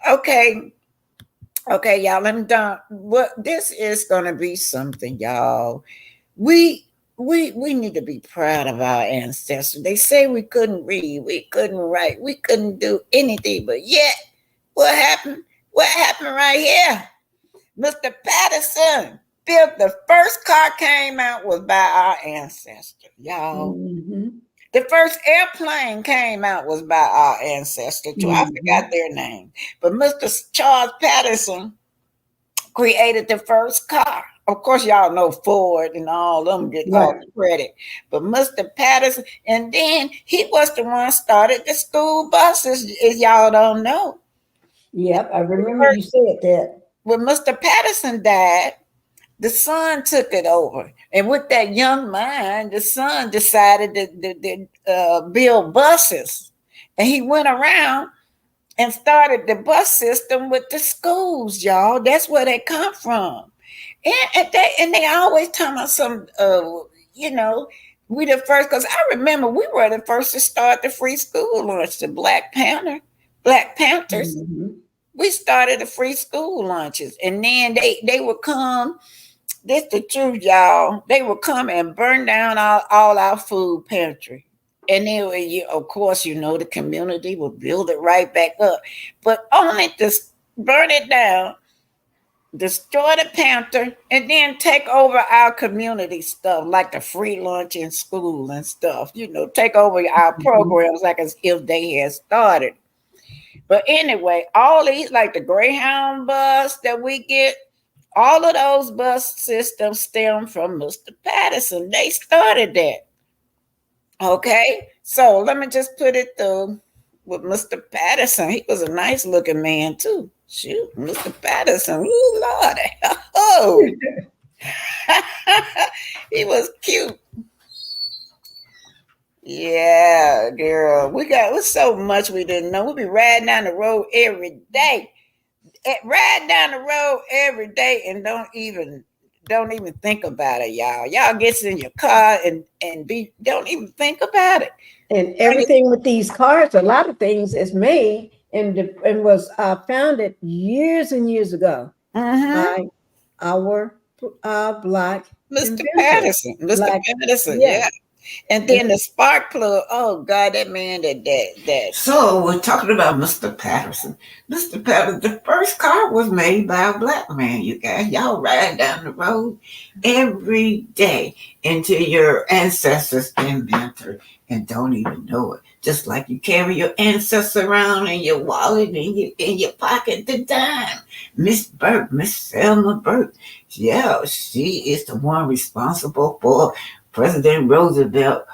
Okay, okay, y'all. Let me done. What this is gonna be something, y'all. We we need to be proud of our ancestors. They say we couldn't read, we couldn't write, we couldn't do anything, but yet, what happened? What happened right here? Mr. Patterson built the first car came out was by our ancestors, y'all. Hmm. The first airplane came out was by our ancestor too. I forgot Hmm. their name, but Mr. Charles Patterson created the first car. Of course, y'all know Ford and all of them get all Right. the credit, but Mr. Patterson, and then he was the one started the school buses. If y'all don't know, Yep. I remember you said that. when Mr. Patterson died, the son took it over. And with that young mind, the son decided to build buses. And he went around and started the bus system with the schools, y'all. That's where they come from. And they always talk about some, you know, we the first, because I remember we were the first to start the free school lunch, the Black Panthers. Hmm. We started the free school lunches. And then they would come, this the truth, y'all. They would come and burn down all our food pantry. And they would, of course, the community would build it right back up. But only to burn it down, destroy the panther, and then take over our community stuff, like the free lunch in school and stuff. Take over our Hmm. programs like as if they had started. But anyway, all these, like the Greyhound bus that we get, all of those bus systems stem from Mr. Patterson. They started that. Okay. So let me just put it through with Mr. Patterson. He was a nice looking man too. Shoot, Mr. Patterson. Ooh, Lord. Oh, he was cute. Yeah, girl. We got so much we didn't know. We be riding down the road every day. Ride down the road every day and don't even don't even think about it, y'all. Y'all gets in your car and don't even think about it. And everything with these cars, a lot of things is made and was founded years and years ago Mm-hmm. by our black Mr. inventor. Patterson. Mr. Black, Patterson, yeah. yeah. And And then the spark plug. Oh God, that man that. So we're talking about Mr. Patterson. Mr. Patterson, the first car was made by a black man, you guys. Y'all ride down the road every day until your ancestors inventor and don't even know it. Just like you carry your ancestors around in your wallet and in your pocket the dime. Miss Burke, Miss Selma Burke. Yeah, she is the one responsible for President Roosevelt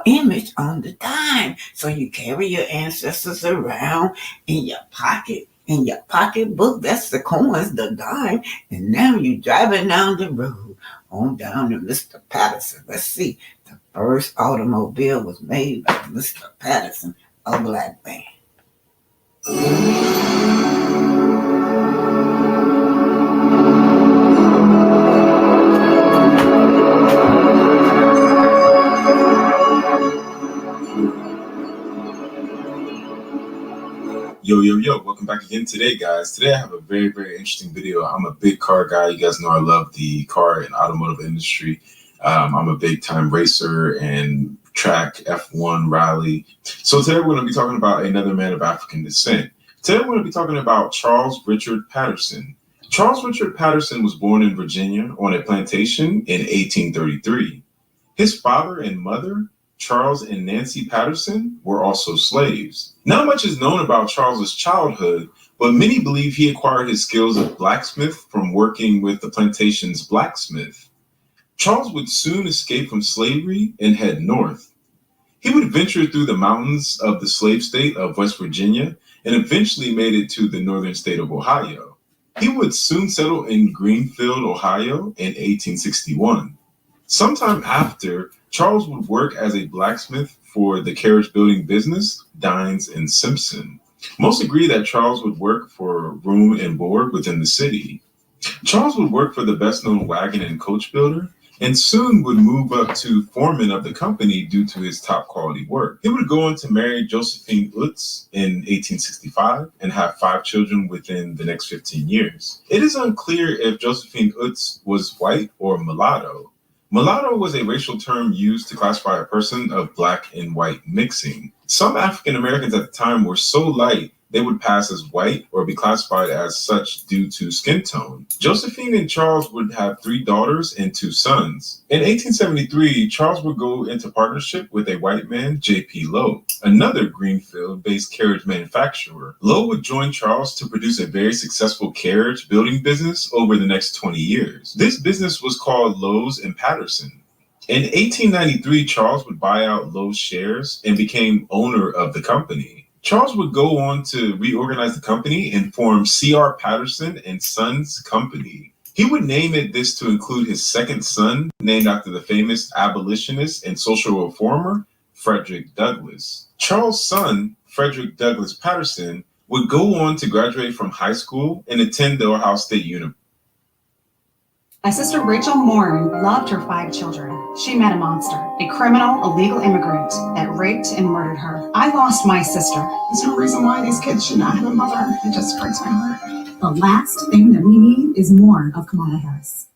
image on the dime. So you carry your ancestors around in your pocketbook. That's the coins, the dime. And now you're driving down the road on down to Mr. Patterson. Let's see. The first automobile was made by Mr. Patterson, a black man. Yo, yo, yo, welcome back again today, guys. Today I have a very, very interesting video. I'm a big car guy. You guys know I love the car and automotive industry. I'm a big time racer and track F1 rally. So today we're going to be talking about another man of African descent. Today we're going to be talking about Charles Richard Patterson. Charles Richard Patterson was born in Virginia on a plantation in 1833. His father and mother, Charles and Nancy Patterson, were also slaves. Not much is known about Charles's childhood, but many believe he acquired his skills of blacksmith from working with the plantation's blacksmith. Charles would soon escape from slavery and head north. He would venture through the mountains of the slave state of West Virginia and eventually made it to the northern state of Ohio. He would soon settle in Greenfield, Ohio in 1861. Sometime after, Charles would work as a blacksmith for the carriage building business, Dines and Simpson. Most agree that Charles would work for room and board within the city. Charles would work for the best known wagon and coach builder and soon would move up to foreman of the company due to his top quality work. He would go on to marry Josephine Utz in 1865 and have 5 children within the next 15 years. It is unclear if Josephine Utz was white or mulatto. Mulatto was a racial term used to classify a person of black and white mixing. Some African Americans at the time were so light they would pass as white or be classified as such due to skin tone. Josephine and Charles would have 3 daughters and 2 sons. In 1873, Charles would go into partnership with a white man, J.P. Lowe, another Greenfield-based carriage manufacturer. Lowe would join Charles to produce a very successful carriage building business over the next 20 years. This business was called Lowe's and Patterson. In 1893, Charles would buy out Lowe's shares and became owner of the company. Charles would go on to reorganize the company and form C.R. Patterson and Sons Company. He would name it this to include his second son, named after the famous abolitionist and social reformer, Frederick Douglass. Charles' son, Frederick Douglass Patterson, would go on to graduate from high school and attend the Ohio State University. My sister Rachel Moore loved her 5 children. She met a monster, a criminal, illegal immigrant that raped and murdered her. I lost my sister. There's no reason why these kids should not have a mother. It just breaks my heart. The last thing that we need is more of Kamala Harris.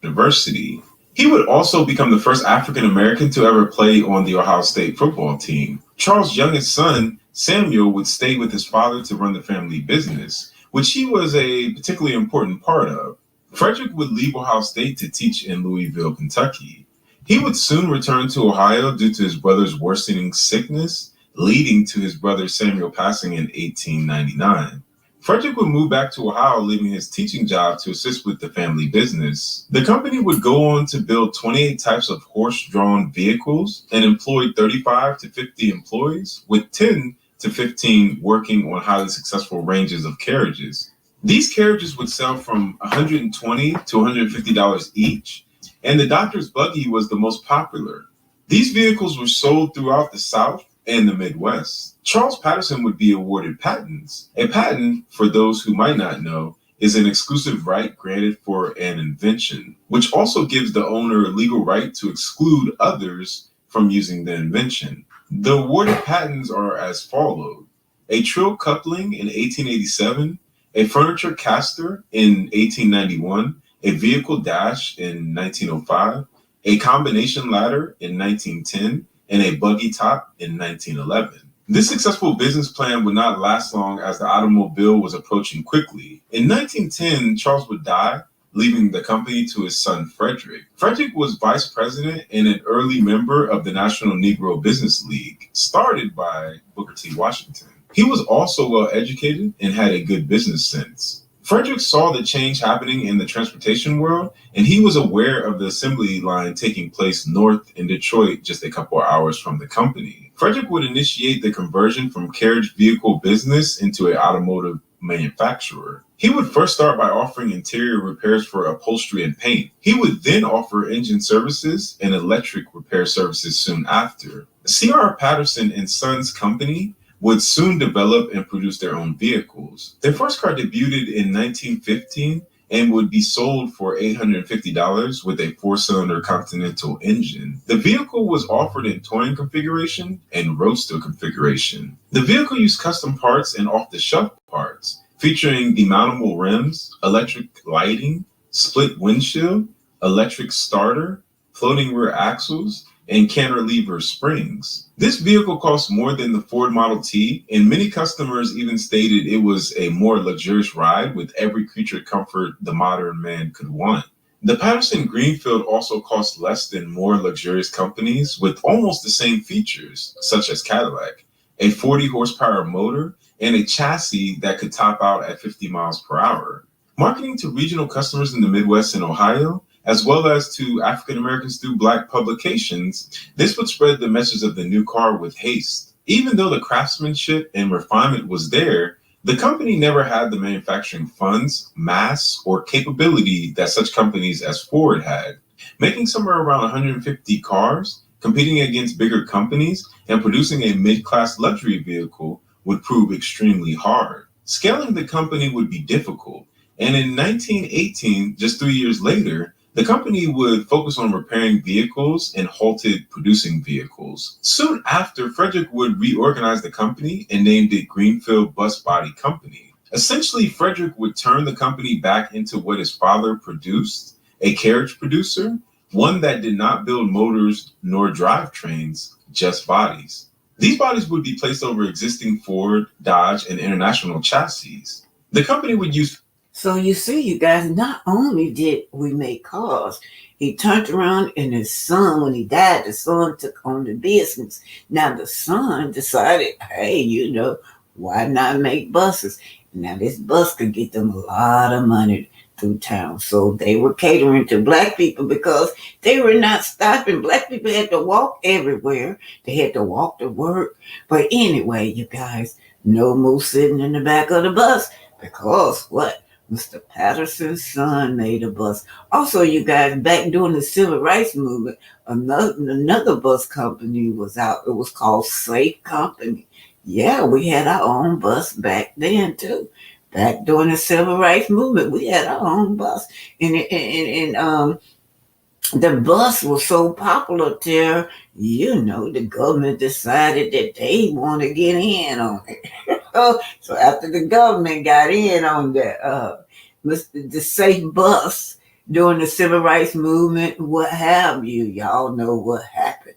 University. He would also become the first African American to ever play on the Ohio State football team. Charles' youngest son, Samuel, would stay with his father to run the family business, which he was a particularly important part of. Frederick would leave Ohio State to teach in Louisville, Kentucky. He would soon return to Ohio due to his brother's worsening sickness, leading to his brother Samuel passing in 1899. Frederick would move back to Ohio, leaving his teaching job to assist with the family business. The company would go on to build 28 types of horse-drawn vehicles and employ 35 to 50 employees, with 10 to 15 working on highly successful ranges of carriages. These carriages would sell from $120 to $150 each, and the doctor's buggy was the most popular. These vehicles were sold throughout the South and the Midwest. Charles Patterson would be awarded patents. A patent, for those who might not know, is an exclusive right granted for an invention, which also gives the owner a legal right to exclude others from using the invention. The awarded patents are as follows: a trill coupling in 1887, a furniture caster in 1891, a vehicle dash in 1905, a combination ladder in 1910, and a buggy top in 1911. This successful business plan would not last long as the automobile was approaching quickly. In 1910, Charles would die, leaving the company to his son Frederick. Frederick was vice president and an early member of the National Negro Business League, started by Booker T. Washington. He was also well educated and had a good business sense. Frederick saw the change happening in the transportation world, and he was aware of the assembly line taking place north in Detroit, just a couple of hours from the company. Frederick would initiate the conversion from carriage vehicle business into an automotive manufacturer. He would first start by offering interior repairs for upholstery and paint. He would then offer engine services and electric repair services soon after. C.R. Patterson and Sons Company would soon develop and produce their own vehicles. Their first car debuted in 1915 and would be sold for $850 with a 4-cylinder Continental engine. The vehicle was offered in touring configuration and roadster configuration. The vehicle used custom parts and off-the-shelf parts, featuring demountable rims, electric lighting, split windshield, electric starter, floating rear axles, and cantilever springs. This vehicle cost more than the Ford Model T, and many customers even stated it was a more luxurious ride with every creature comfort the modern man could want. The Patterson Greenfield also cost less than more luxurious companies with almost the same features, such as Cadillac, a 40 horsepower motor, and a chassis that could top out at 50 miles per hour. Marketing to regional customers in the Midwest and Ohio, as well as to African Americans through Black publications, this would spread the message of the new car with haste. Even though the craftsmanship and refinement was there, the company never had the manufacturing funds, mass, or capability that such companies as Ford had. Making somewhere around 150 cars, competing against bigger companies, and producing a mid-class luxury vehicle would prove extremely hard. Scaling the company would be difficult, and in 1918, just 3 years later, the company would focus on repairing vehicles and halted producing vehicles. Soon after, Frederick would reorganize the company and named it Greenfield Bus Body Company. Essentially, Frederick would turn the company back into what his father produced, a carriage producer, one that did not build motors nor drivetrains, just bodies. These bodies would be placed over existing Ford, Dodge, and International chassis. The company would use. So you see, you guys, not only did we make cars, he turned around and his son, when he died, the son took on the business. Now the son decided, hey, why not make buses? Now this bus could get them a lot of money through town. So they were catering to Black people because they were not stopping. Black people had to walk everywhere. They had to walk to work. But anyway, you guys, no more sitting in the back of the bus because what? Mr. Patterson's son made a bus. Also, you guys, back during the Civil Rights Movement, another bus company was out. It was called Safe Company. Yeah, we had our own bus back then, too. Back during the Civil Rights Movement, we had our own bus. And the bus was so popular there, the government decided that they want to get in on it. So after the government got in on the safe bus during the Civil Rights Movement, what have you, y'all know what happened.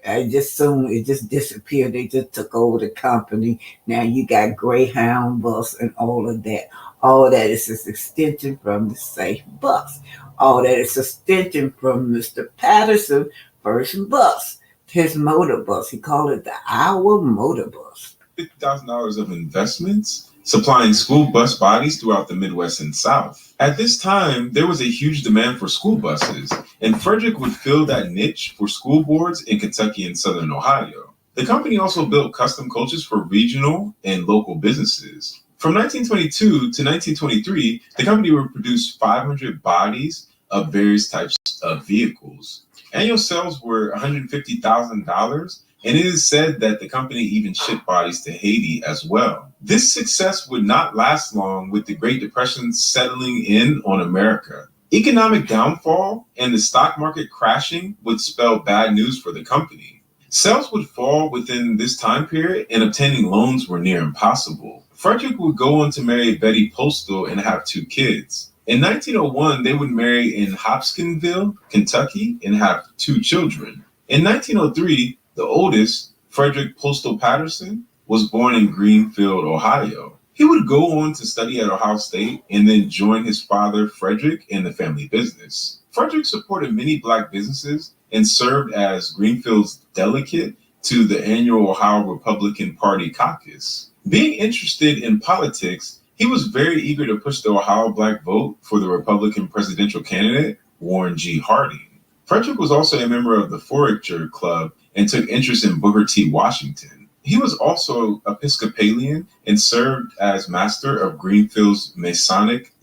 It just disappeared. They just took over the company. Now you got Greyhound bus and all of that. All that is an extension from the safe bus. All that is extension from Mr. Patterson first bus, his motor bus. He called it the Our Motor Bus. $50,000 of investments, supplying school bus bodies throughout the Midwest and South. At this time, there was a huge demand for school buses, and Frederick would fill that niche for school boards in Kentucky and Southern Ohio. The company also built custom coaches for regional and local businesses. From 1922 to 1923, the company would produce 500 bodies of various types of vehicles. Annual sales were $150,000, and it is said that the company even shipped bodies to Haiti as well. This success would not last long, with the Great Depression settling in on America. Economic downfall and the stock market crashing would spell bad news for the company. Sales would fall within this time period, and obtaining loans were near impossible. Frederick would go on to marry Betty Postal and have 2 kids. In 1901, they would marry in Hopkinsville, Kentucky, and have 2 children. In 1903, the oldest, Frederick Postal Patterson, was born in Greenfield, Ohio. He would go on to study at Ohio State and then join his father, Frederick, in the family business. Frederick supported many Black businesses and served as Greenfield's delegate to the annual Ohio Republican Party caucus. Being interested in politics, he was very eager to push the Ohio Black vote for the Republican presidential candidate, Warren G. Harding. Frederick was also a member of the Forager Club and took interest in Booker T. Washington. He was also Episcopalian and served as master of Greenfield's Masonic.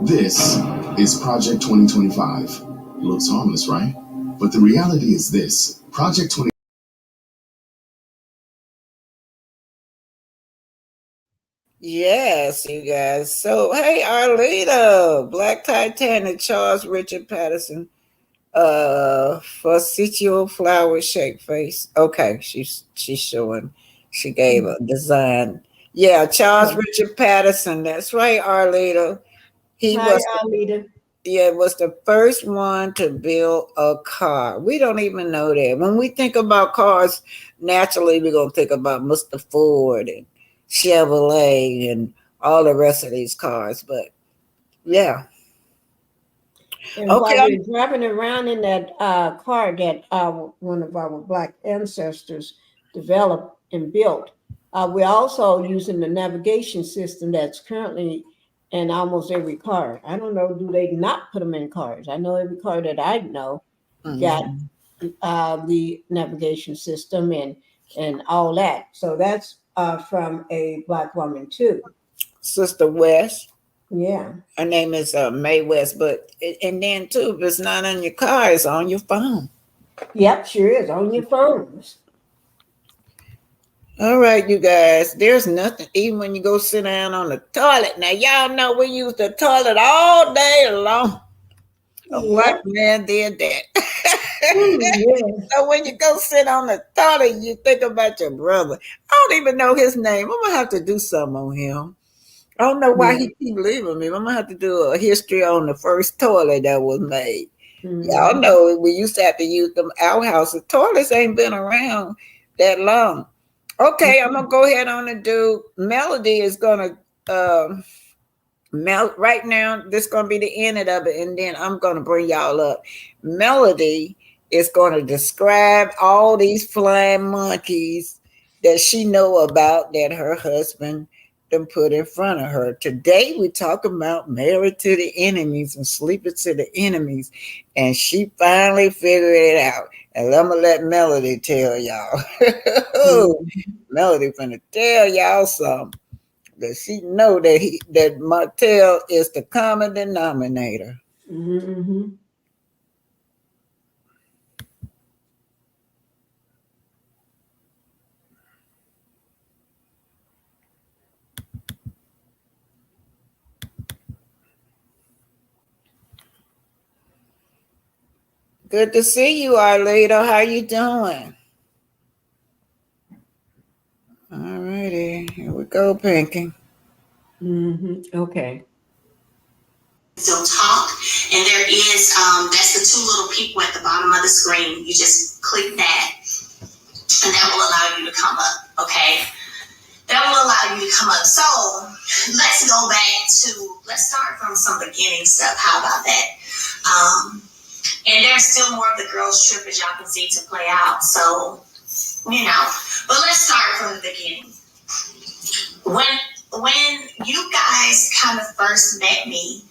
This is Project 2025. Looks harmless, right? But the reality is this. Project 20. Yes, you guys. So, hey, Arlita, Black Titanic, Charles Richard Patterson, Forsythia flower shaped face. Okay, she's showing. She gave a design. Yeah, Charles Richard Patterson. That's right, Arlita. He Hi, was Alita. was the first one to build a car. We don't even know that. When we think about cars, naturally we're gonna think about Mr. Ford and Chevrolet and all the rest of these cars. But yeah. And Okay. while we're driving around in that car that one of our Black ancestors developed and built, we're also using the navigation system that's currently in almost every car. I don't know, do they not put them in cars? I know every car that I know got the navigation system and all that. So that's from a Black woman too. Sister West. Yeah. Her name is May West, and then too, if it's not on your car, it's on your phone. Yep, sure is on your phones. All right, you guys. There's nothing, even when you go sit down on the toilet. Now, y'all know we use the toilet all day long. A Black man did that. Yeah. So when you go sit on the toilet, you think about your brother. I don't even know his name. I'm gonna have to do something on him. I don't know why he keep leaving me. I'm gonna have to do a history on the first toilet that was made. Y'all know we used to have to use them outhouses. Toilets ain't been around that long. Okay, I'm gonna go ahead on and do Melody is gonna right now. This is gonna be the end of it, and then I'm gonna bring y'all up. Melody is gonna describe all these flying monkeys that she know about that her husband them put in front of her. Today we talk about married to the enemies and sleeping to the enemies, and she finally figured it out. And I'm gonna let Melody tell y'all. Melody finna tell y'all something that she know that Martell is the common denominator. Mm-hmm. Good to see you, Arlita. How you doing? All righty, here we go, Pinky. Okay. Still talk, and there is that's the 2 little people at the bottom of the screen. You just click that, and that will allow you to come up. Okay, that will allow you to come up. So let's go back to let's start from some beginning stuff. How about that? And there's still more of the girls' trip, as y'all can see, to play out. So, but let's start from the beginning. When you guys kind of first met me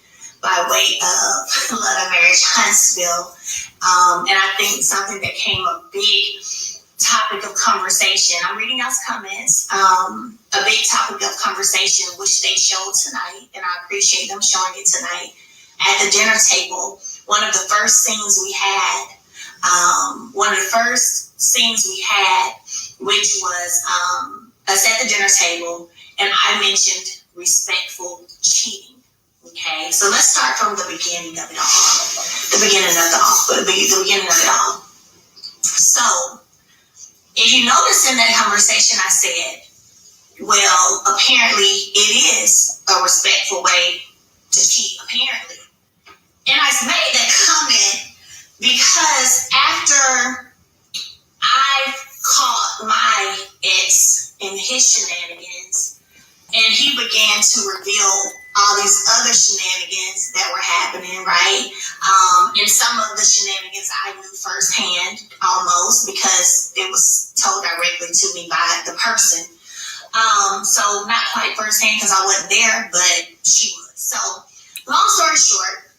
by way of Love and Marriage Huntsville, and I think something that came a big topic of conversation. I'm reading y'all's comments. A big topic of conversation, which they showed tonight, and I appreciate them showing it tonight. At the dinner table, one of the first scenes we had, which was us at the dinner table, and I mentioned respectful cheating. Okay, so let's start from the beginning of it all. The beginning of it all. So, if you notice in that conversation, I said, well, apparently it is a respectful way to cheat, apparently. And I made that comment because after I caught my ex in his shenanigans, and he began to reveal all these other shenanigans that were happening, right? And some of the shenanigans I knew firsthand, almost, because it was told directly to me by the person. So not quite firsthand because I wasn't there, but she was. So long story short,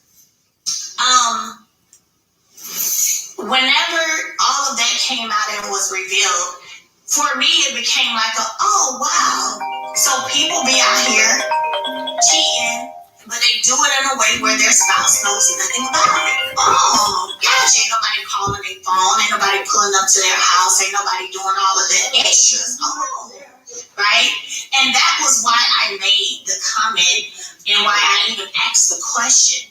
whenever all of that came out and was revealed, for me it became like oh wow, so people be out here cheating, but they do it in a way where their spouse knows nothing about it. Oh gosh, ain't nobody calling their phone, ain't nobody pulling up to their house, ain't nobody doing all of the extras. Right? And that was why I made the comment and why I even asked the question.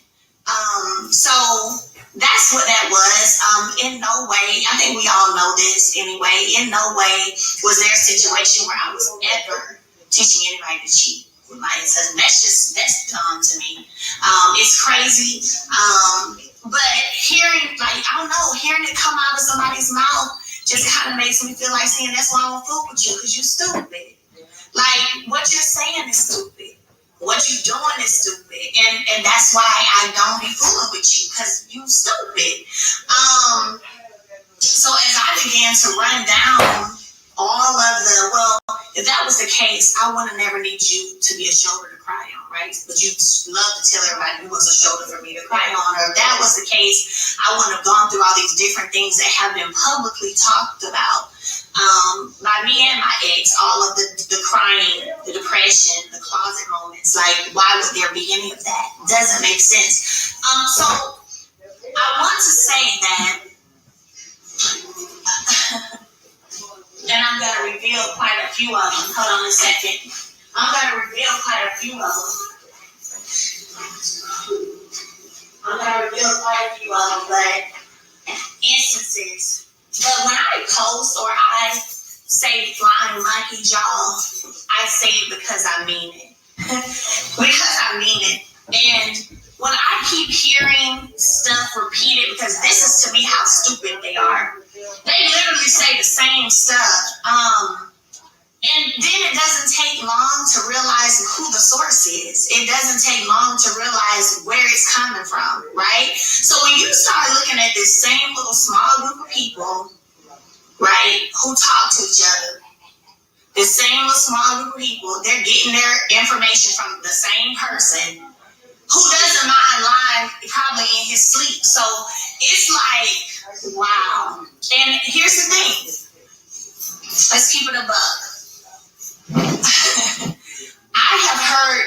So that's what that was. In no way, I think we all know this anyway, in no way was there a situation where I was ever teaching anybody to cheat with my ex-husband. That's dumb to me. It's crazy. But hearing it come out of somebody's mouth just kind of makes me feel like saying that's why I don't fool with you, because you're stupid. Like, what you're saying is stupid. What you doing is stupid. And that's why I don't be fooling with you, because you stupid. So as I began to run down all of if that was the case, I would have never needed you to be a shoulder to cry on, right? But you love to tell everybody you was a shoulder for me to cry on. Or if that was the case, I wouldn't have gone through all these different things that have been publicly talked about by me and my ex, all of the crying, the depression, the closet moments. Like, why would there be any of that? Doesn't make sense. So I want to say that, and I'm going to reveal quite a few of them. Hold on a second. I'm going to reveal quite a few of them. But instances. But when I post or I say flying monkey jaw, I say it because I mean it. Because I mean it. And when I keep hearing stuff repeated, because this is to me how stupid they are. They literally say the same stuff. And then it doesn't take long to realize who the source is. It doesn't take long to realize where it's coming from, right? So when you start looking at this same little small group of people, right, who talk to each other, the same little small group of people, they're getting their information from the same person who doesn't mind lying probably in his sleep. So it's like, wow. And here's the thing. Let's keep it a buck. I have heard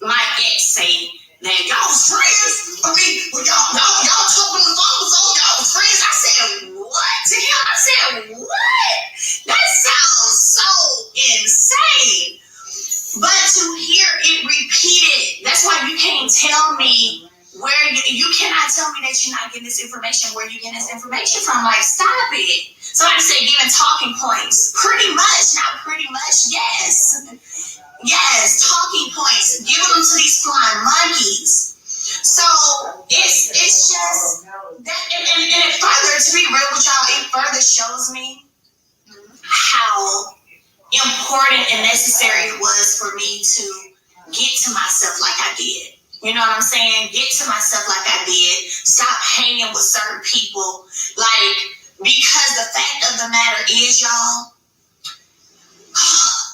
my ex say that y'all was friends. I mean, y'all talk on the phone, so y'all was friends. I said, what? To him, I said, what? That sounds so insane. But to hear it repeated, that's why you can't tell me you cannot tell me that you're not getting this information. Where you getting this information from? Like, stop it. Somebody said giving talking points. Pretty much, not pretty much. Yes, talking points. Giving them to these flying monkeys. So it's just that, and it further, to be real with y'all, it further shows me how important and necessary it was for me to get to myself like I did. You know what I'm saying? Get to myself like I did. Stop hanging with certain people. Like, because the fact of the matter is, y'all,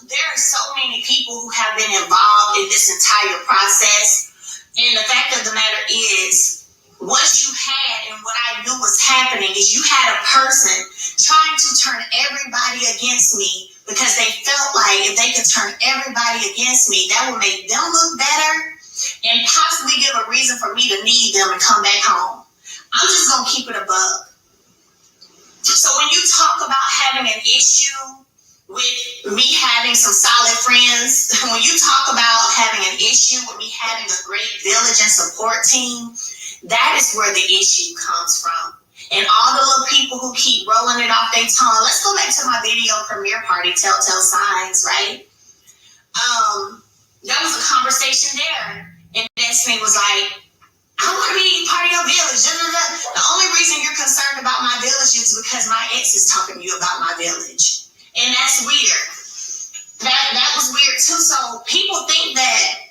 there are so many people who have been involved in this entire process. And the fact of the matter is, what you had and what I knew was happening is you had a person trying to turn everybody against me because they felt like if they could turn everybody against me, that would make them look better and possibly give a reason for me to need them and come back home. I'm just going to keep it a buck. So when you talk about having an issue with me having some solid friends, when you talk about having an issue with me having a great village and support team, that is where the issue comes from. And all the little people who keep rolling it off their tongue. Let's go back to my video premiere party, Telltale Signs, right? There was a conversation there. And Destiny was like, I want to be part of your village. The only reason you're concerned about my village is because my ex is talking to you about my village. And that's weird. That was weird too. So people think that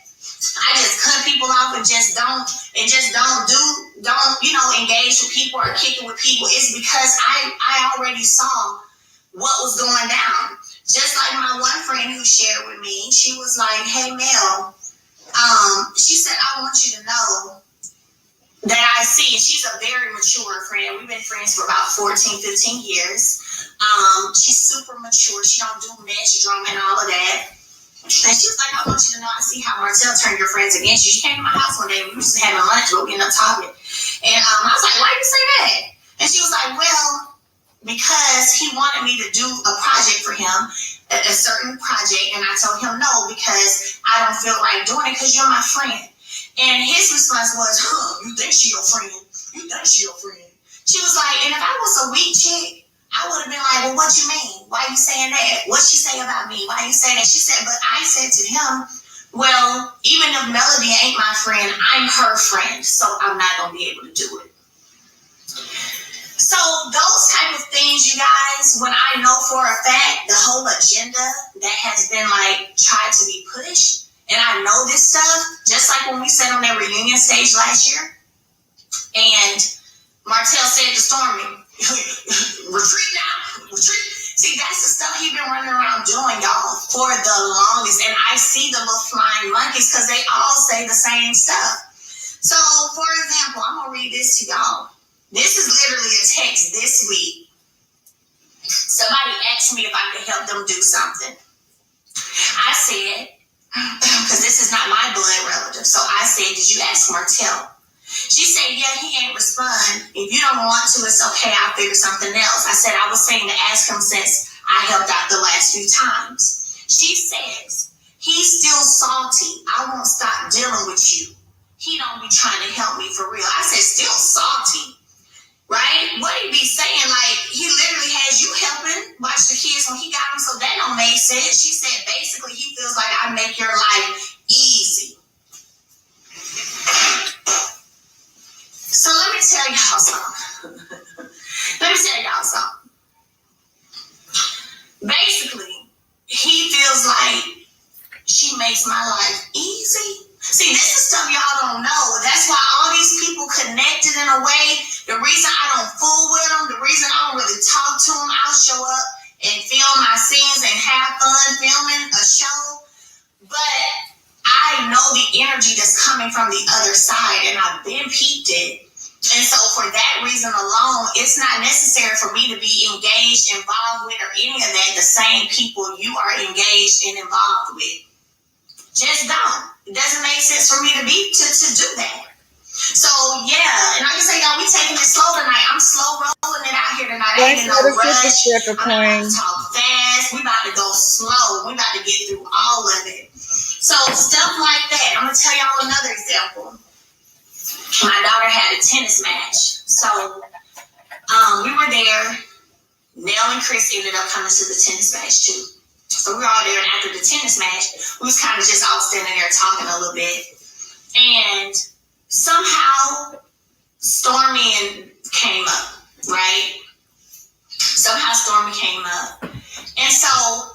I just cut people off and just don't engage with people or kick it with people. It's because I already saw what was going down. Just like my one friend who shared with me, she was like, hey Mel, she said, I want you to know that I see, and she's a very mature friend. We've been friends for about 14, 15 years. She's super mature. She don't do mess, drama, and all of that. And she was like, I want you to know, I see how Martell turned your friends against you. She came to my house one day. We were just having lunch. We were getting up talking. And I was like, why do you say that? And she was like, well, because he wanted me to do a project for him, a certain project. And I told him no, because I don't feel like doing it because you're my friend. And his response was, you think she your friend? You think she your friend? She was like, and if I was a weak chick, I would have been like, well, what you mean? Why you saying that? What she say about me? Why you say that? She said, but I said to him, well, even if Melody ain't my friend, I'm her friend, so I'm not going to be able to do it. So those type of things, you guys, when I know for a fact the whole agenda that has been like tried to be pushed, and I know this stuff, just like when we sat on that reunion stage last year, and Martell said to Stormy, retreat now, retreat. See, that's the stuff he's been running around doing, y'all, for the longest. And I see the little flying monkeys because they all say the same stuff. So, for example, I'm going to read this to y'all. This is literally a text this week. Somebody asked me if I could help them do something. I said, because this is not my blood relative, so I said, did you ask Martell? She said, yeah, he ain't respond. If you don't want to, it's okay. I'll figure something else. I said, I was saying to ask him since I helped out the last few times. She says, he's still salty. I won't stop dealing with you. He don't be trying to help me for real. I said, still salty, right? What he be saying, like, he literally has you helping watch the kids when he got them, so that don't make sense. She said, basically, he feels like I make your life easy. So let me tell y'all something. Basically, he feels like she makes my life easy. See, this is stuff y'all don't know. That's why all these people connected in a way. The reason I don't fool with them, the reason I don't really talk to them, I'll show up and film my scenes and have fun filming a show. But I know the energy that's coming from the other side, and I've been peeped it. And so for that reason alone, it's not necessary for me to be engaged, involved with, or any of that, the same people you are engaged and involved with. Just don't. It doesn't make sense for me to do that. So yeah, and like I say, y'all, we taking it slow tonight. I'm slow rolling it out here tonight. I ain't in no rush. I'm about to talk fast. We about to go slow. We about to get through all of it. So stuff like that. I'm gonna tell y'all another example. My daughter had a tennis match. So we were there. Nell and Chris ended up coming to the tennis match too. So we were all there, and after the tennis match, we was kind of just all standing there talking a little bit. And somehow Stormy came up, right? Somehow Stormy came up. And so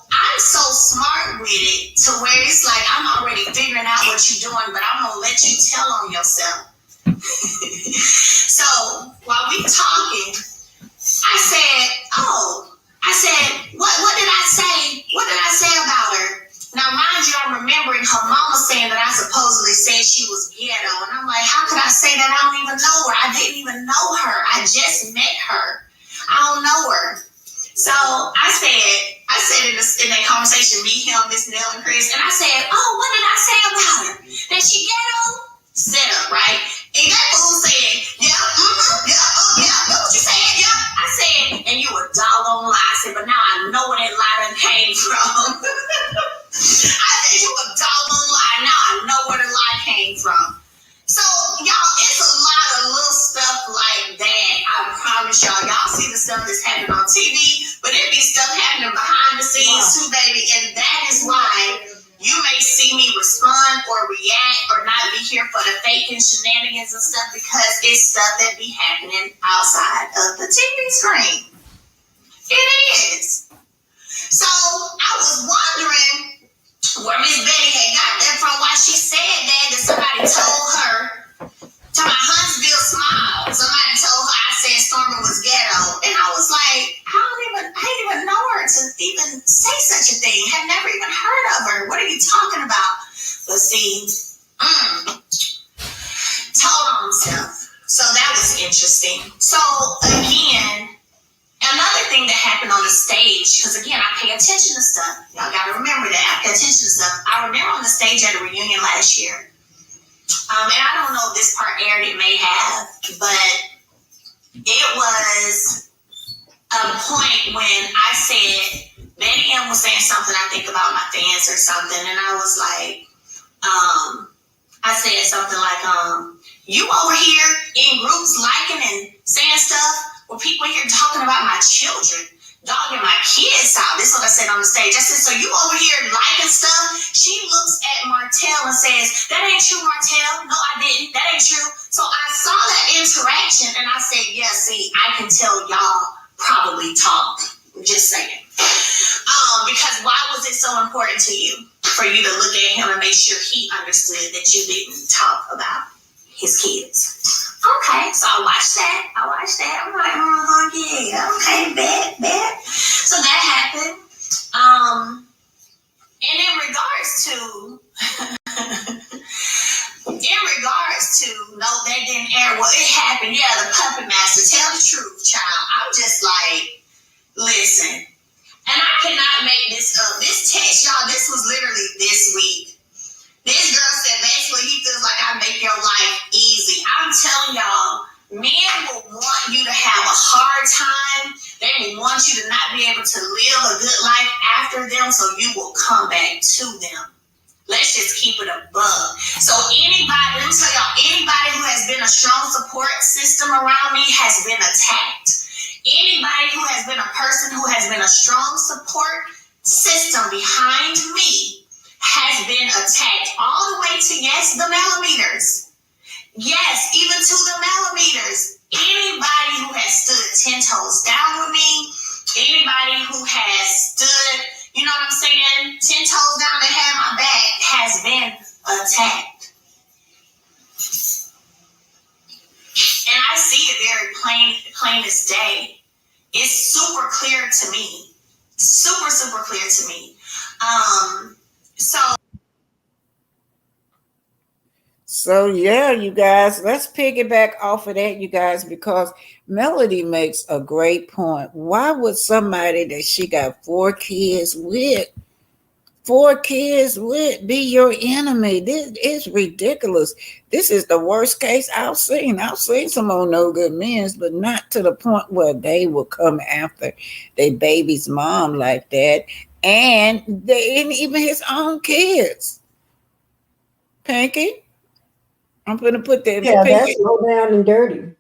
I'm so smart with it to where it's like I'm already figuring out what you're doing, but I'm going to let you tell on yourself. So while we talking, I said, what did I say? What did I say about her? Now, mind you, I'm remembering her mama saying that I supposedly said she was ghetto. And I'm like, how could I say that? I don't even know her. I didn't even know her. I just met her. I don't know her. So I said in that conversation, me, him, Miss Nell, and Chris, and I said, oh, what did I say about her? That she ghetto? Set up, right? And that fool said, yeah, that's what you said, yeah. I said, and you a doggone lie. I said, but now I know where that lie done came from. I said, you a doggone lie. Now I know where the lie came from. So, y'all, it's a lot of little stuff like that. I promise y'all. Y'all see the stuff that's happening on TV, but it be stuff happening behind the scenes too, baby. And that is why you may see me respond or react or not be here for the fake and shenanigans and stuff, because it's stuff that be happening outside of the TV screen. It is. So, I was wondering where Miss Betty had got that from, why she said that somebody told her, to my Huntsville smile, somebody told her I said Stormy was ghetto. And I was like, I didn't even know her to even say such a thing. Had never even heard of her. What are you talking about? But see, told on himself. So that was interesting. So again, another thing that happened on the stage, because again, I pay attention to stuff. Y'all got to remember that. I pay attention to stuff. I remember on the stage at a reunion last year. And I don't know if this part aired, it may have, but it was a point when I said, Betty M was saying something, I think, about my fans or something, and I was like, I said something like, you over here in groups liking and saying stuff, well, people here talking about my children, dogging my kids out. This is what I said on the stage. I said, so you over here liking stuff? She looks at Martell and says, that ain't true, Martell. No, I didn't. That ain't true. So I saw that interaction and I said, yeah, see, I can tell y'all probably talk. Just saying. Because why was it so important to you for you to look at him and make sure he understood that you didn't talk about his kids? Okay, so I watched that. I'm like, yeah, okay, bet. So that happened. And in regards to, no, that didn't air. Well, it happened. Yeah, the puppet master. Tell the truth, child. I'm just like, listen. And I cannot make this up. This text, y'all, this was literally this week. This girl said basically he feels like I make your life easy. I'm telling y'all, men will want you to have a hard time. They will want you to not be able to live a good life after them, so you will come back to them. Let's just keep it above. So anybody, let me tell y'all, anybody who has been a strong support system around me has been attacked. Anybody who has been a person who has been a strong support system behind me has been attacked all the way to, yes, the millimeters. Yes, even to the millimeters. Anybody who has stood 10 toes down with me, anybody who has stood, you know what I'm saying, 10 toes down and had my back has been attacked. And I see it very plain as day. It's super clear to me. Super, super clear to me. So yeah, you guys, let's piggyback off of that, you guys, because Melody makes a great point. Why would somebody that she got 4 kids with be your enemy? This is ridiculous. This is the worst case I've seen. I've seen some old no good men, but not to the point where they will come after their baby's mom like that, and even his own kids. Pinky, I'm going to put that. Yeah, that's low down and dirty.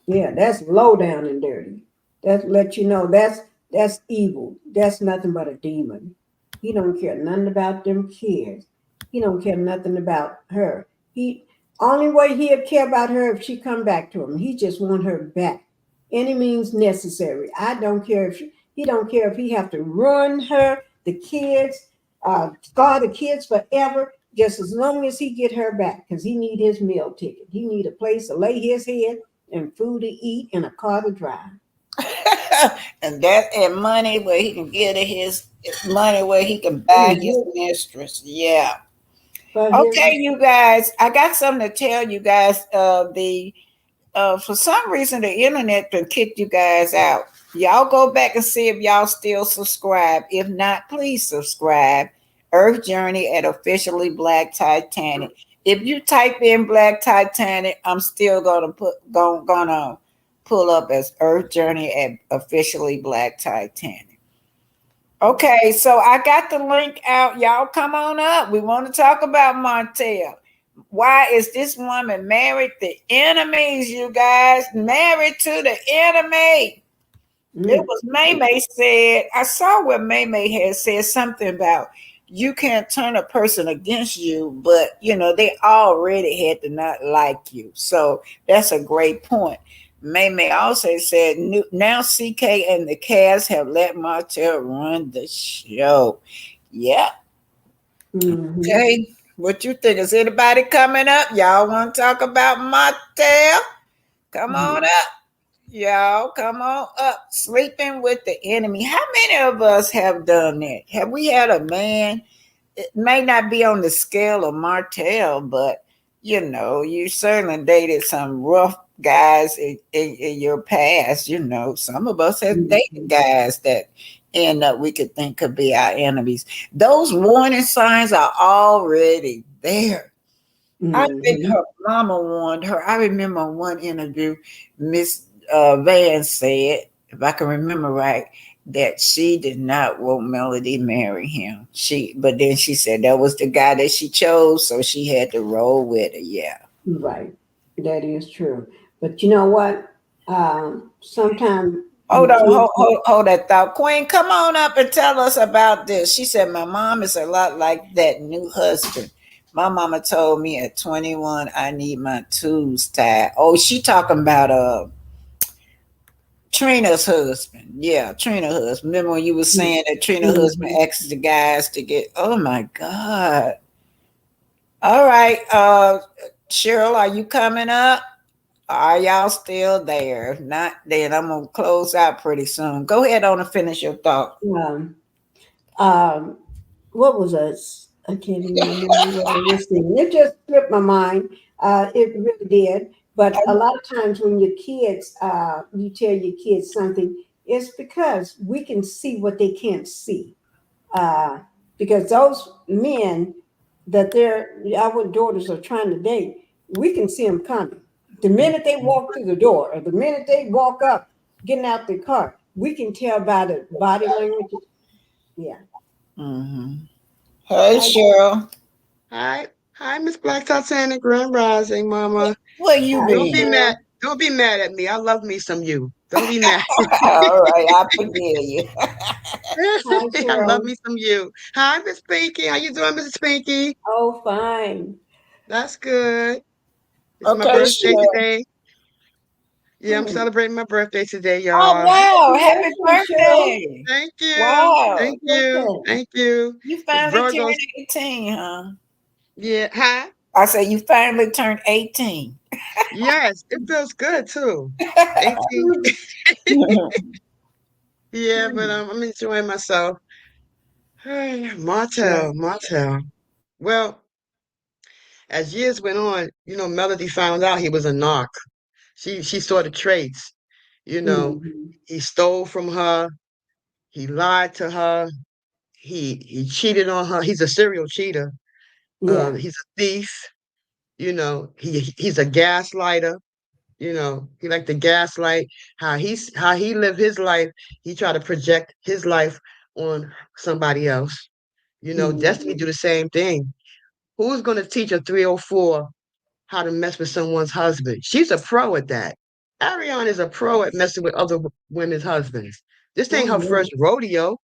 Yeah, that's low down and dirty. That let you know that's evil. That's nothing but a demon. He don't care nothing about them kids. He don't care nothing about her. He only way he'll care about her if she come back to him. He just want her back. Any means necessary. I don't care if he don't care if he have to ruin her, the kids, scar the kids forever. Just as long as he get her back, because he need his meal ticket. He need a place to lay his head and food to eat and a car to drive. and money where he can get his money where he can buy his mistress. Yeah. But here Okay, we you guys, I got something to tell you guys. The For some reason the internet can kick you guys out. Y'all go back and see if y'all still subscribe. If not, please subscribe. Earth Journey at Officially Black Titanic. If you type in Black Titanic, I'm still gonna pull up as Earth Journey at Officially Black Titanic. Okay, so I got the link out. Y'all come on up. We want to talk about Montel. Why is this woman married to enemies, you guys? Married to the enemy. It was Maymay said, I saw where Maymay had said something about you can't turn a person against you, but they already had to not like you. So that's a great point. Maymay also said, now CK and the Cavs have let Martell run the show. Yeah. Okay. What you think? Is anybody coming up? Y'all want to talk about Martell? Come on up. Y'all, come on up. Sleeping with the enemy. How many of us have done that? Have we had a man? It may not be on the scale of Martell, but you certainly dated some rough guys in your past. Some of us have dated guys that we could think could be our enemies. Those warning signs are already there. I think her mama warned her. I remember one interview, Miss Van said, if I can remember right, that she did not want Melody marry him. But then she said that was the guy that she chose, so she had to roll with it. Yeah. right. That is true. But you know what? Sometimes Hold on, hold that thought. Queen, come on up and tell us about this. She said, my mom is a lot like that new husband. My mama told me at 21, I need my tubes tied. Oh, she talking about Trina's husband. Yeah, Trina's husband. Remember when you were saying that Trina's husband asked the guys to get, oh my God. All right. Cheryl, are you coming up? Are y'all still there? If not, then I'm gonna close out pretty soon. Go ahead on and finish your thought. um, what was us? I can't even remember what I was saying. It just slipped my mind. It really did. But a lot of times when your kids, you tell your kids something, it's because we can see what they can't see. Because those men that our daughters are trying to date, we can see them coming. The minute they walk through the door, or the minute they walk up, getting out the car, we can tell by the body language. Yeah. Mm-hmm. Hey, Cheryl. Hi, Miss Black Titanic Grand Rising, Mama. Where you Hi, Don't been? be mad. Cheryl. Don't be mad at me. I love me some you. Don't be mad. All right, I forgive you. Hi, I love Cheryl. me some you. Hi, Miss Pinky. How you doing, Mrs. Pinky? Oh, fine. That's good. It's my Okay, birthday Cheryl. today. Yeah, I'm Hmm. celebrating my birthday today, Oh y'all. wow, Happy happy birthday, Cheryl. birthday. Thank you. Wow. Thank you. Birthday. Thank you. You It's finally turned Virgo's. 18, huh? Yeah. Hi. I said you finally turned 18. Yes, it feels good too. 18. Yeah, but I'm enjoying myself. Yeah. Martell. Well, as years went on, Melody found out he was a narc. She saw the traits. You know, Hmm. he stole from her. He lied to her. He cheated on her. He's a serial cheater. Yeah. He's a thief. He's a gaslighter. He like to gaslight how he lived his life. He tried to project his life on somebody else. Destiny Hmm. do the same thing. Who's going to teach a 304 how to mess with someone's husband? She's a pro at that. Ariane is a pro at messing with other women's husbands. This ain't Oh, her yeah. first rodeo.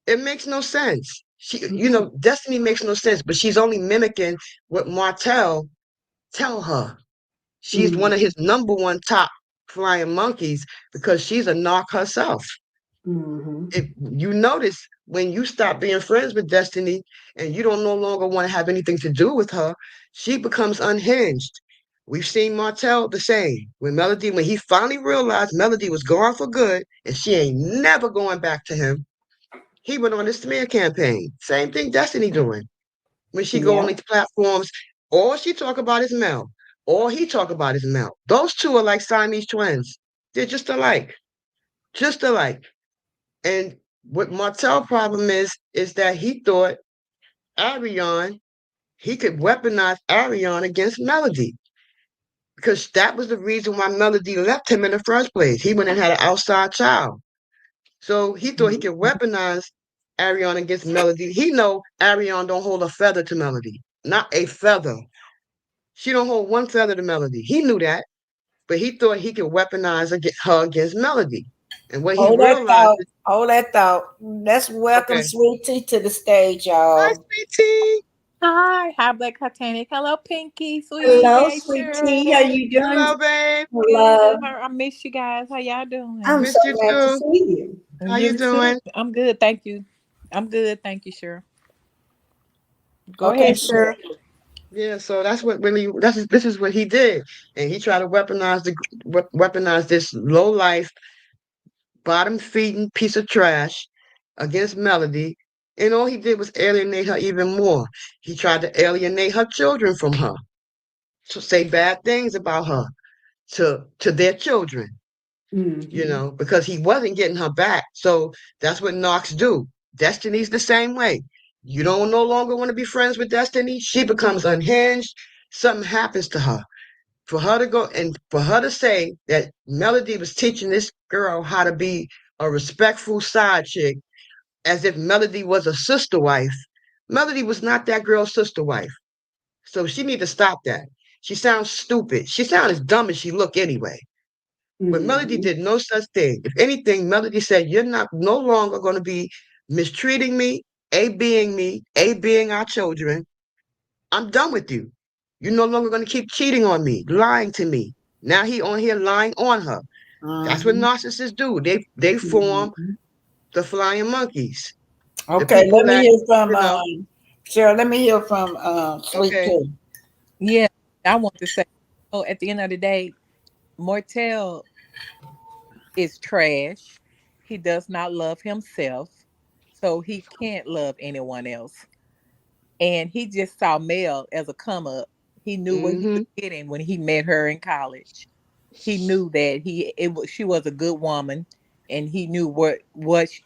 It makes no sense. Mhm. Destiny makes no sense, but she's only mimicking what Martell tell her. She's one of his number one top flying monkeys because she's a narc herself. Mhm. If you notice when you stop being friends with Destiny and you don't no longer want to have anything to do with her, she becomes unhinged. We've seen Martell the same. When he finally realized Melody was gone for good and she ain't never going back to him, he went on this smear campaign. Same thing Destiny doing. when she go on Yeah. these platforms. All she talk about is Mel. All he talk about is Mel. Those two are like Siamese twins. They're just alike. Just alike. And what Martell's problem is that he thought Ariane, he could weaponize Ariane against Melody. Because that was the reason why Melody left him in the first place. He went and had an outside child. So he thought he could weaponize Ariane against Melody. He know Ariane don't hold a feather to Melody. Not a feather. She don't hold one feather to Melody. He knew that, but he thought he could weaponize her against Melody. And what he Hold that realized thought. is, Hold that thought. Let's welcome okay, Sweet Tea to the stage, hi, y'all. sweetie. Hi, Black Titanic. Hello, Pinky, Sweetie. Hello, Hey, sweet Cheryl. tea. How you doing? Hello, babe. Good. Love. I miss you guys. How y'all I'm doing? so Miss you glad to too. see you. How you You too. doing? I'm good. Thank you. I'm good. Thank you, Cheryl. Go Okay, ahead, sure. Cheryl. Yeah, so that's what really this is what he did, and he tried to weaponize this low life, bottom feeding piece of trash against Melody, and all he did was alienate her even more. He tried to alienate her children from her, to say bad things about her to their children, Mm-hmm. because he wasn't getting her back. So that's what Knox do. Destiny's the same way. You don't no longer want to be friends with Destiny. She becomes unhinged. Something happens to her. For her to go and for her to say that Melody was teaching this girl how to be a respectful side chick as if Melody was a sister wife. Melody was not that girl's sister wife. So she need to stop that. She sounds stupid. She sounds as dumb as she look anyway. But Melody Mm-hmm. did no such thing. If anything, Melody said, "You're not no longer going to be mistreating me, A being our children. I'm done with you. You're no longer going to keep cheating on me, lying to me." Now he on here lying on her. That's what Mm-hmm. narcissists do. They form Mm-hmm. the flying monkeys. The Okay, people let me that, hear from you know, Cheryl. Let me hear from Sweet okay. Tea. Yeah, I want to say, oh, at the end of the day, Mortel is trash. He does not love himself, so he can't love anyone else. And he just saw Mel as a come up. He knew what he was Mm-hmm. getting when he met her in college. He knew that she was a good woman, and he knew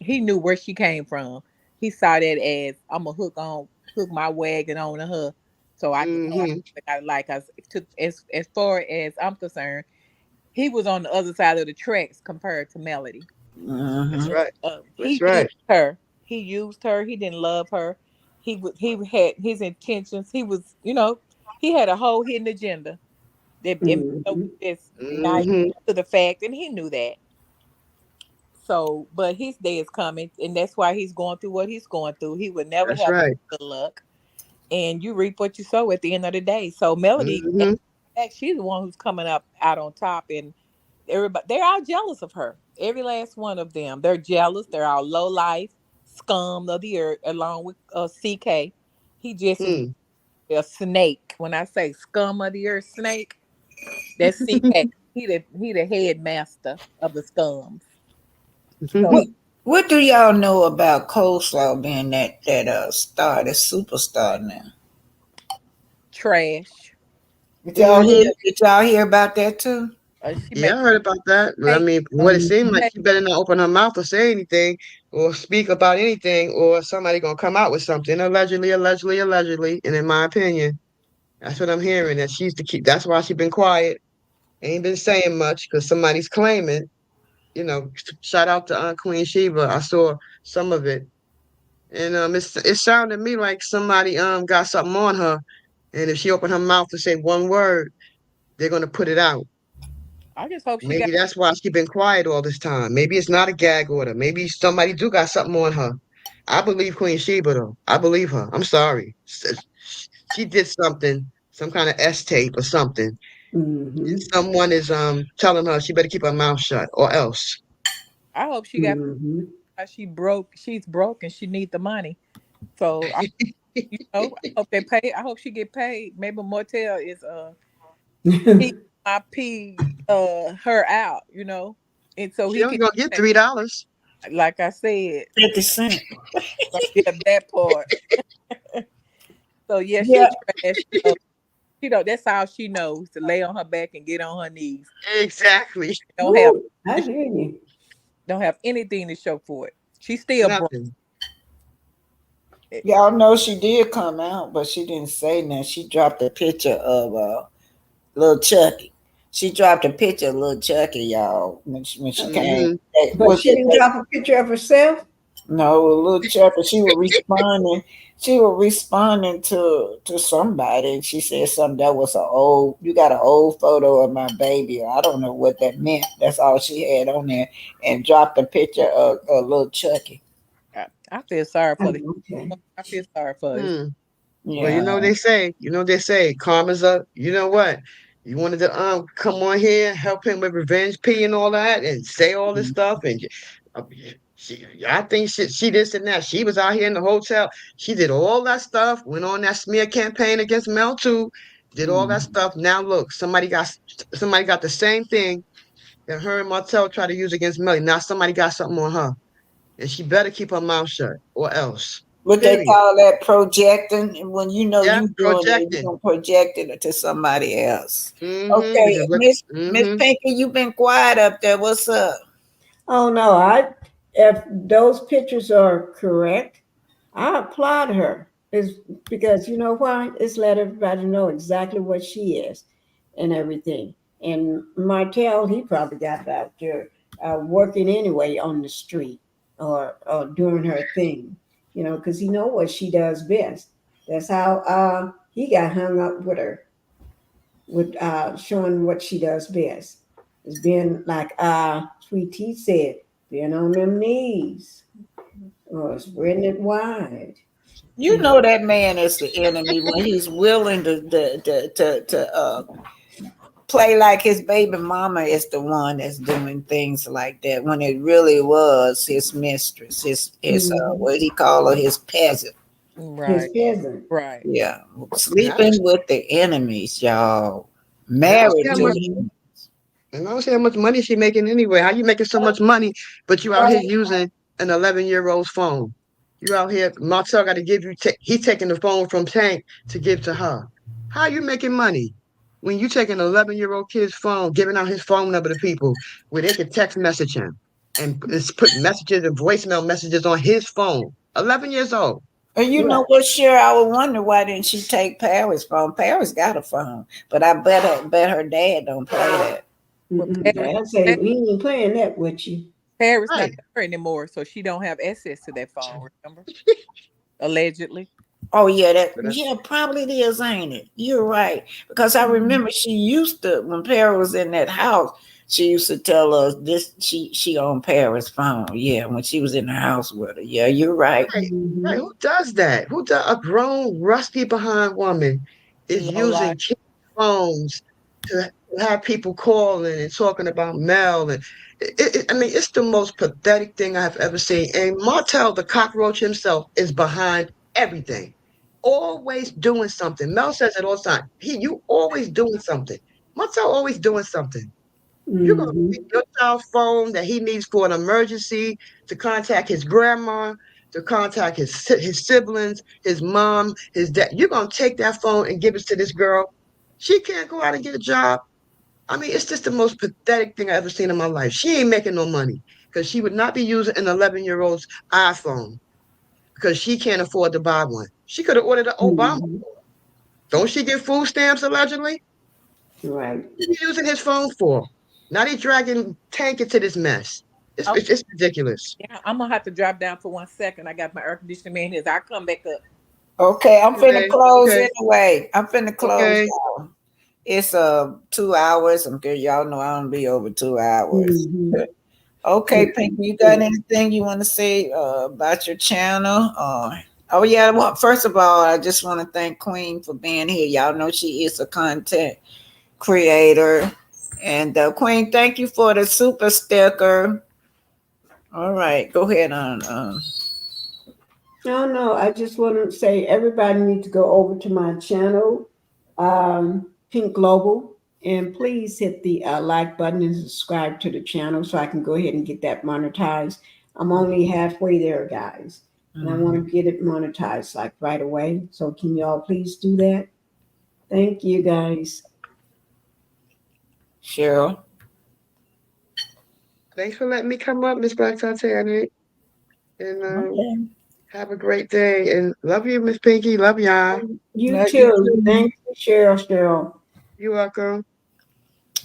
he knew where she came from. He saw that as I'm gonna hook my wagon on to her, so I can have Mm-hmm. what I like. As far as I'm concerned, he was on the other side of the tracks compared to Melody. That's Mm-hmm. right. That's He right. used her. He used her. He didn't love her. He had his intentions. He had a whole hidden agenda. That and so Mm-hmm. it's naive Mm-hmm. to the fact, and he knew that. So, but his day is coming, and that's why he's going through what he's going through. He would never That's have right. good luck, and you reap what you sow at the end of the day. So, Melody, in Mm-hmm. fact, she's the one who's coming up out on top, and everybody they're all jealous of her. Every last one of them, they're jealous. They're all low life scum of the earth, along with CK. He just is Hmm. a snake. When I say scum of the earth snake, that's CK. He the headmaster of the scums. So What What do y'all know about Coleslaw being that star, that superstar now? trash. Did y'all hear? Mm-hmm. Did y'all hear about that too? She Yeah, make I heard about that. But I pay. mean, what it seemed Mm-hmm. like, Pay. she better not open her mouth or say anything or speak about anything, or somebody gonna come out with something. Allegedly, allegedly, allegedly. And in my opinion, that's what I'm hearing. That she's the key. That's why she been quiet. Ain't been saying much because somebody's claiming. Shout out to Queen Sheba. I saw some of it, and it sounded to me like somebody got something on her, and if she opened her mouth to say one word, they're gonna put it out. I just hope she got. Maybe that's why she been quiet all this time. Maybe it's not a gag order. Maybe somebody do got something on her. I believe Queen Sheba though. I believe her. I'm sorry. She did something, some kind of S tape or something. Mm-hmm. Someone is telling her she better keep her mouth shut or else. I hope she got. Mm-hmm. She broke. She's broke, and she need the money. So I hope they pay. I hope she get paid. Maybe Motel is P her out. And so She he only can. gonna get $3. Like I said, 50 cents. yeah, that part. So yeah, Yeah. she trash. So, that's all she knows, to lay on her back and get on her knees. Exactly. Don't have Woo, I hear you. don't have anything to show for it. She's still broke. Nothing. Y'all know she did come out, but she didn't say nothing. She dropped a picture of little Chucky. She dropped a picture of little Chucky, y'all, when she came. Hmm. But Was she didn't it? drop a picture of herself. No, a little Chucky. She was responding. She was responding to somebody, and she said something that was a old. You got an old photo of my baby. I don't know what that meant. That's all she had on there, and dropped a picture of a little Chucky. I feel sorry for the. Oh, okay. I feel sorry for her. Hmm. Well, Yeah. they say, karma's up. You know what? You wanted to come on here, help him with revenge P and all that, and say all this stuff, and uh, I think she this and that. She was out here in the hotel. She did all that stuff. Went on that smear campaign against Mel too. Did all that Mm. stuff. Now look, somebody got the same thing that her and Martell tried to use against Melly. Now somebody got something on her, and she better keep her mouth shut, or else. What they Period. call that projecting, and when you know Yeah, you doing it, you projecting. gonna project it to somebody else. Mm-hmm. Okay, Because what? Miss Mm-hmm. Pinky, you been quiet up there. What's up? Oh no, if those pictures are correct, I applaud her. Is because you know why? It's let everybody know exactly what she is and everything. And Martell, he probably got out there working anyway on the street or doing her thing, because he know what she does best. That's how he got hung up with her, with showing what she does best. It's being like Sweet Tea said, being on them knees or spreading it wide. You know that man is the enemy when he's willing to play like his baby mama is the one that's doing things like that when it really was his mistress, his Mhm. what he call her, his peasant. His Right, peasant. right. Yeah, And I don't, sleeping with the enemies, y'all. and I don't see Married how to much. the Mhm. And I don't see how much money she making anyway. How you making so much money, but you out here using an 11-year-old's phone? You out here, Marcel got to give you. He taking the phone from Tank to give to her. How you making money when you taking an 11-year-old kid's phone, giving out his phone number to people where they can text message him and it's put messages and voicemail messages on his phone? 11 years old. And you know Right. what, sure, I would wonder why didn't she take Paris' phone? Paris got a phone, but I bet her dad don't play that. Well, Mm-mm. Dad say we ain't playing that with you. Paris not Right. there anymore, so she don't have access to that phone. Remember, allegedly. Oh yeah, yeah, probably it is, ain't it? You're right. Because I remember she used to when Paris was in that house, she used to tell us this she on Paris' phone. Yeah, when she was in the house with her. Yeah, you're right. Right, right. Mm-hmm. Who does that? Who does a grown, rusty behind woman is Low life. using kids' phones to have people calling and talking about Mel and I mean, it's the most pathetic thing I have ever seen. And Martel, the cockroach himself, is behind everything, always doing something. Mel says it all the time. You always doing something. Martel always doing something. You're gonna pick Mm-hmm. your child's phone that he needs for an emergency to contact his grandma, to contact his siblings, his mom, his dad. You're gonna take that phone and give it to this girl. She can't go out and get a job. I mean, it's just the most pathetic thing I ever seen in my life. She ain't making no money because she would not be using an 11-year-old's iPhone because she can't afford to buy one. She could have ordered an Obama. Mm-hmm. Don't she get food stamps allegedly? Right. What are you using his phone for? Now they dragging Tank into this mess. It's, Oh, it's, it's ridiculous. yeah, I'm gonna have to drop down for 1 second. I got my air conditioning man here. I'll come back up. Okay, I'm finna Okay, close okay, anyway. I'm finna close, okay. y'all. It's 2 hours. I'm good. Y'all know I don't be over 2 hours. Mm-hmm. Okay, Pinky, you got anything you want to say about your channel? Oh yeah. Well, first of all, I just want to thank Queen for being here. Y'all know she is a content creator, and Queen, thank you for the super sticker. All right, go ahead on. No, no, I just want to say everybody needs to go over to my channel, Pink Global, and please hit the like button and subscribe to the channel so I can go ahead and get that monetized. I'm only halfway there, guys. and I want to get it monetized like right away. So can y'all please do that? Thank you guys. Cheryl. Thanks for letting me come up, Miss Black Titanic. And Okay. have a great day. And love you, Miss Pinky. Love y'all. You Love you too. too. Thank you, Cheryl. You're welcome.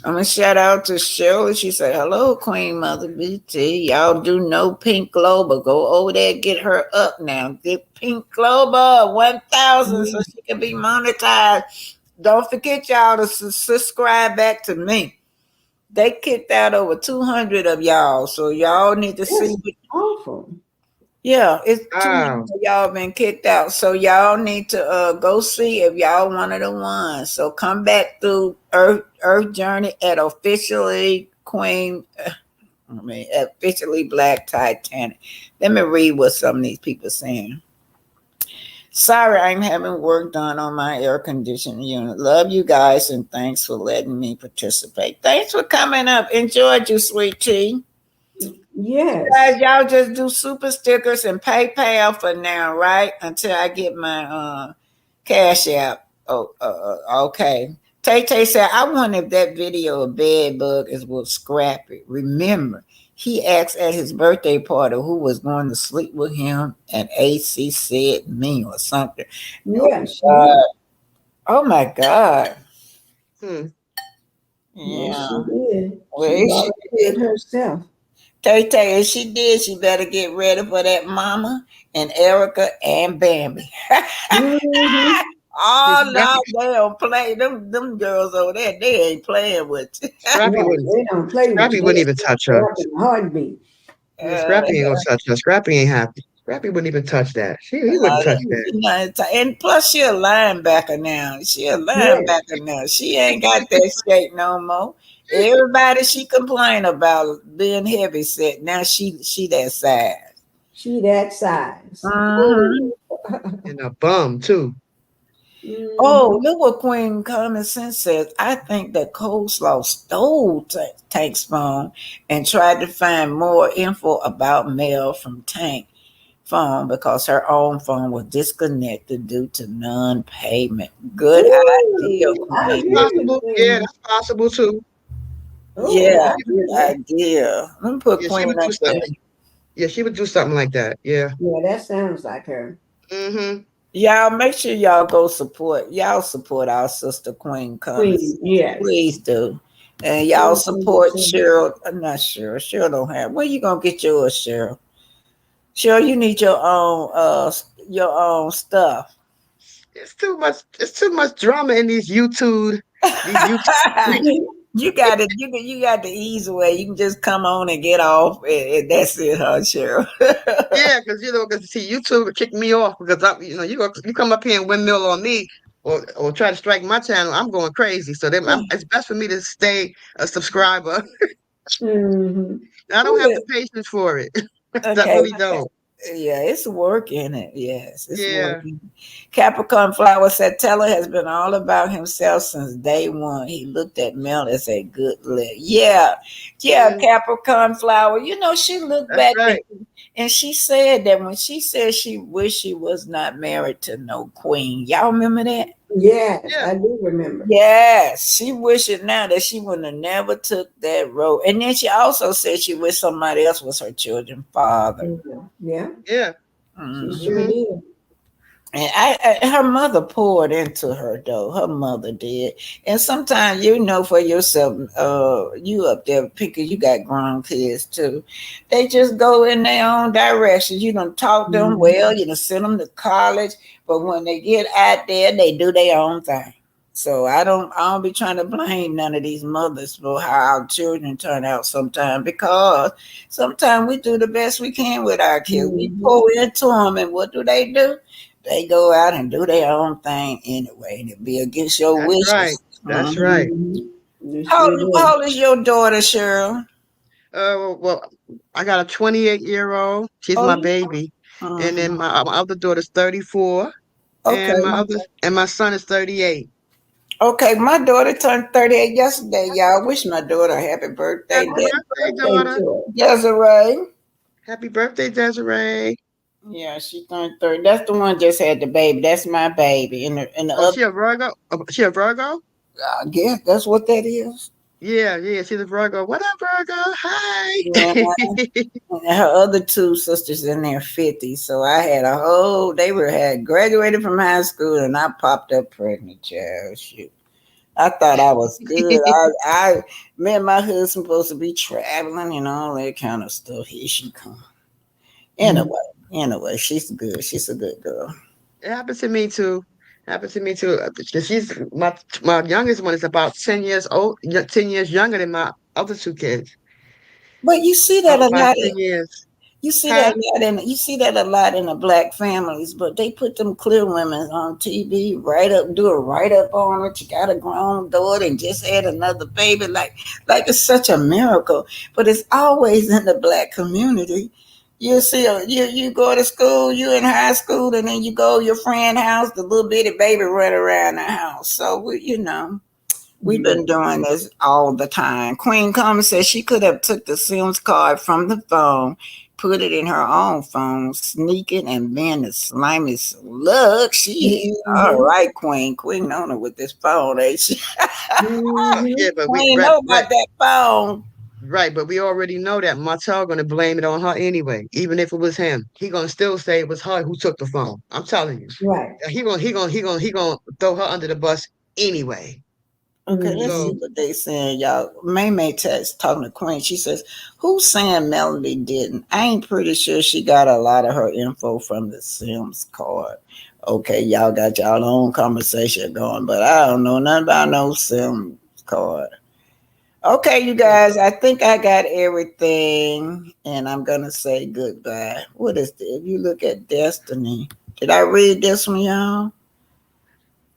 I'm gonna shout out to Shirley. She said, "Hello, Queen Mother BT. Y'all do know Pink Global. Go over there, get her up now. Get Pink Global 1,000 so she can be monetized. Don't forget y'all to subscribe back to me. They kicked out over 200 of y'all, so y'all need to see. That's awful. Yeah, it's 200 Wow. of y'all been kicked out, so y'all need to go see if y'all one of the ones. So come back through Earth Journey at officially Queen. Officially Black Titanic. Let me read what some of these people saying. Sorry, I'm having work done on my air conditioning unit. Love you guys and thanks for letting me participate. Thanks for coming up. Enjoyed you, sweet tea. Yes. Guys, y'all just do super stickers and PayPal for now, right? Until I get my cash app. Oh, okay. Tay Tay said, I wonder if that video of Bed Bug is will scrap it. Remember, he asked at his birthday party who was going to sleep with him, and AC said me or something. Yeah, she Oh, did. oh my God. Hmm. Yes, Yeah. she did. Well, She if she volunteered herself. Tay Tay, if she did, she better get ready for that mama and Erica and Bambi. Mm-hmm. Yeah, Oh Scrappy, no, they don't play. Them girls over there, they ain't playing with you. Scrappy Right. wouldn't. They don't play with Scrappy you. wouldn't They even still touch her. up in a heartbeat. Yeah, Uh, Scrappy ain't gonna touch her. Scrappy ain't happy. Scrappy wouldn't even touch that. He wouldn't touch that. and plus she a linebacker now. She a Yes. linebacker now. She ain't got that shape no more. Everybody she complain about being heavy set. Now she that size. She that size. Uh-huh. And a bum too. Oh, Mm-hmm. look what Queen Common Sense says. I think that Coleslaw stole Tank's phone and tried to find more info about Mel from Tank phone because her own phone was disconnected due to non-payment. Good idea, Ooh, I That's Queen. hear you, possible. Yeah, Queen. that's possible too. Oh, Yeah, I hear good that. idea. Let me put Yeah, she Queen would do up there. something. Yeah, she would do something like that. Yeah. Yeah, that sounds like her. Mm-hmm. Y'all make sure y'all go support. Y'all support our sister Queen Common Queen, Sense. yes. Please do. And y'all Queen support Anderson. Cheryl. I'm not sure. Cheryl don't have. Where you gonna get yours, Cheryl? Cheryl, you need your own stuff. It's too much. It's too much drama in these YouTube. These YouTube. You got it. You got the easy way. You can just come on and get off, and that's it, huh, Cheryl? Yeah, because see, YouTube would kick me off because you come up here and windmill on me or try to strike my channel, I'm going crazy. So then it's best for me to stay a subscriber. Mm-hmm. I don't have the patience for it. I Okay. really don't. Yeah, it's working. It yes, it's Yeah. working. Capricorn Flower said Teller has been all about himself since day one. He looked at Mel as a good lick. Yeah, yeah, Mm, Capricorn Flower. She looked that's back right. and she said that when she said she wished she was not married to no queen. Y'all remember that? Yes, Yeah. I do remember. Yes, she wishing now that she would have never took that road. And then she also said she wished somebody else was her children's father. Mhm. Yeah, Yeah. she Mhm. sure Hmm. did. And her mother poured into her though. Her mother did. And sometimes for yourself, you up there picking. You got grown kids too. They just go in their own direction. You don't talk them Mhm. well. You don't send them to college, but when they get out there, they do their own thing. So I don't be trying to blame none of these mothers for how our children turn out sometimes because sometimes we do the best we can with our kids. We Mhm. pour into them, and what do? They go out and do their own thing anyway, and it be against your That's right. wishes. That's Mhm. right. Mhm. You How, sure did. how old is your daughter, Cheryl? Well, I got a 28-year-old. She's Oh, my you. baby, and then Mhm. my other daughter's 34, and Okay. my son is 38. Okay, my daughter turned 38 yesterday, y'all. Wish my daughter a happy birthday. Happy Happy birthday, birthday daughter. to her. Desiree. Happy birthday, Desiree. Yeah, she turned 30. That's the one just had the baby. That's my baby. And the Oh, other, she a Virgo? She a Virgo? I guess that's what that is. Yeah, yeah, she's a Virgo. What up, Virgo? Yeah. Hi. And her other two sisters in their 50s. So I had a whole, they were had graduated from high school and I popped up pregnant, child. Shoot. I thought I was good. Me and my husband supposed to be traveling and all that kind of stuff. Here she come. Anyway, anyway, she's good. She's a good girl. It happened to me too. Happened to me too. She's my youngest one is about 10 years old, 10 years younger than my other two kids. But you see that About a by lot. 10 years. You see that Huh? a lot in you see that a lot in the black families, but they put them clear women on TV, do a write up on it. You got a grown daughter and just had another baby, like it's such a miracle. But it's always in the black community. You see, you go to school, you in high school, and then you go to your friend house, the little bitty baby run around the house. So we've been doing this all the time. Queen Common says she could have took the Sims card from the phone, put it in her own phone, sneaking and being the slimy slug she is. All right, Queen. Queen on her with this phone, ain't she? Yeah, but we Queen right, know right, about that phone. right. But we already know that Martell gonna blame it on her anyway. Even if it was him, he gonna still say it was her who took the phone. I'm telling you, Right. he gonna throw her under the bus anyway. Okay, let's see So what they saying, y'all. May text talking to Queen. She says, "Who's saying Melody didn't? I ain't pretty sure she got a lot of her info from the Sims card." Okay, y'all got y'all own conversation going, but I don't know nothing about no Sims card. Okay, you guys, I think I got everything, and I'm gonna say goodbye. What is this? If you look at Destiny, did I read this one, y'all?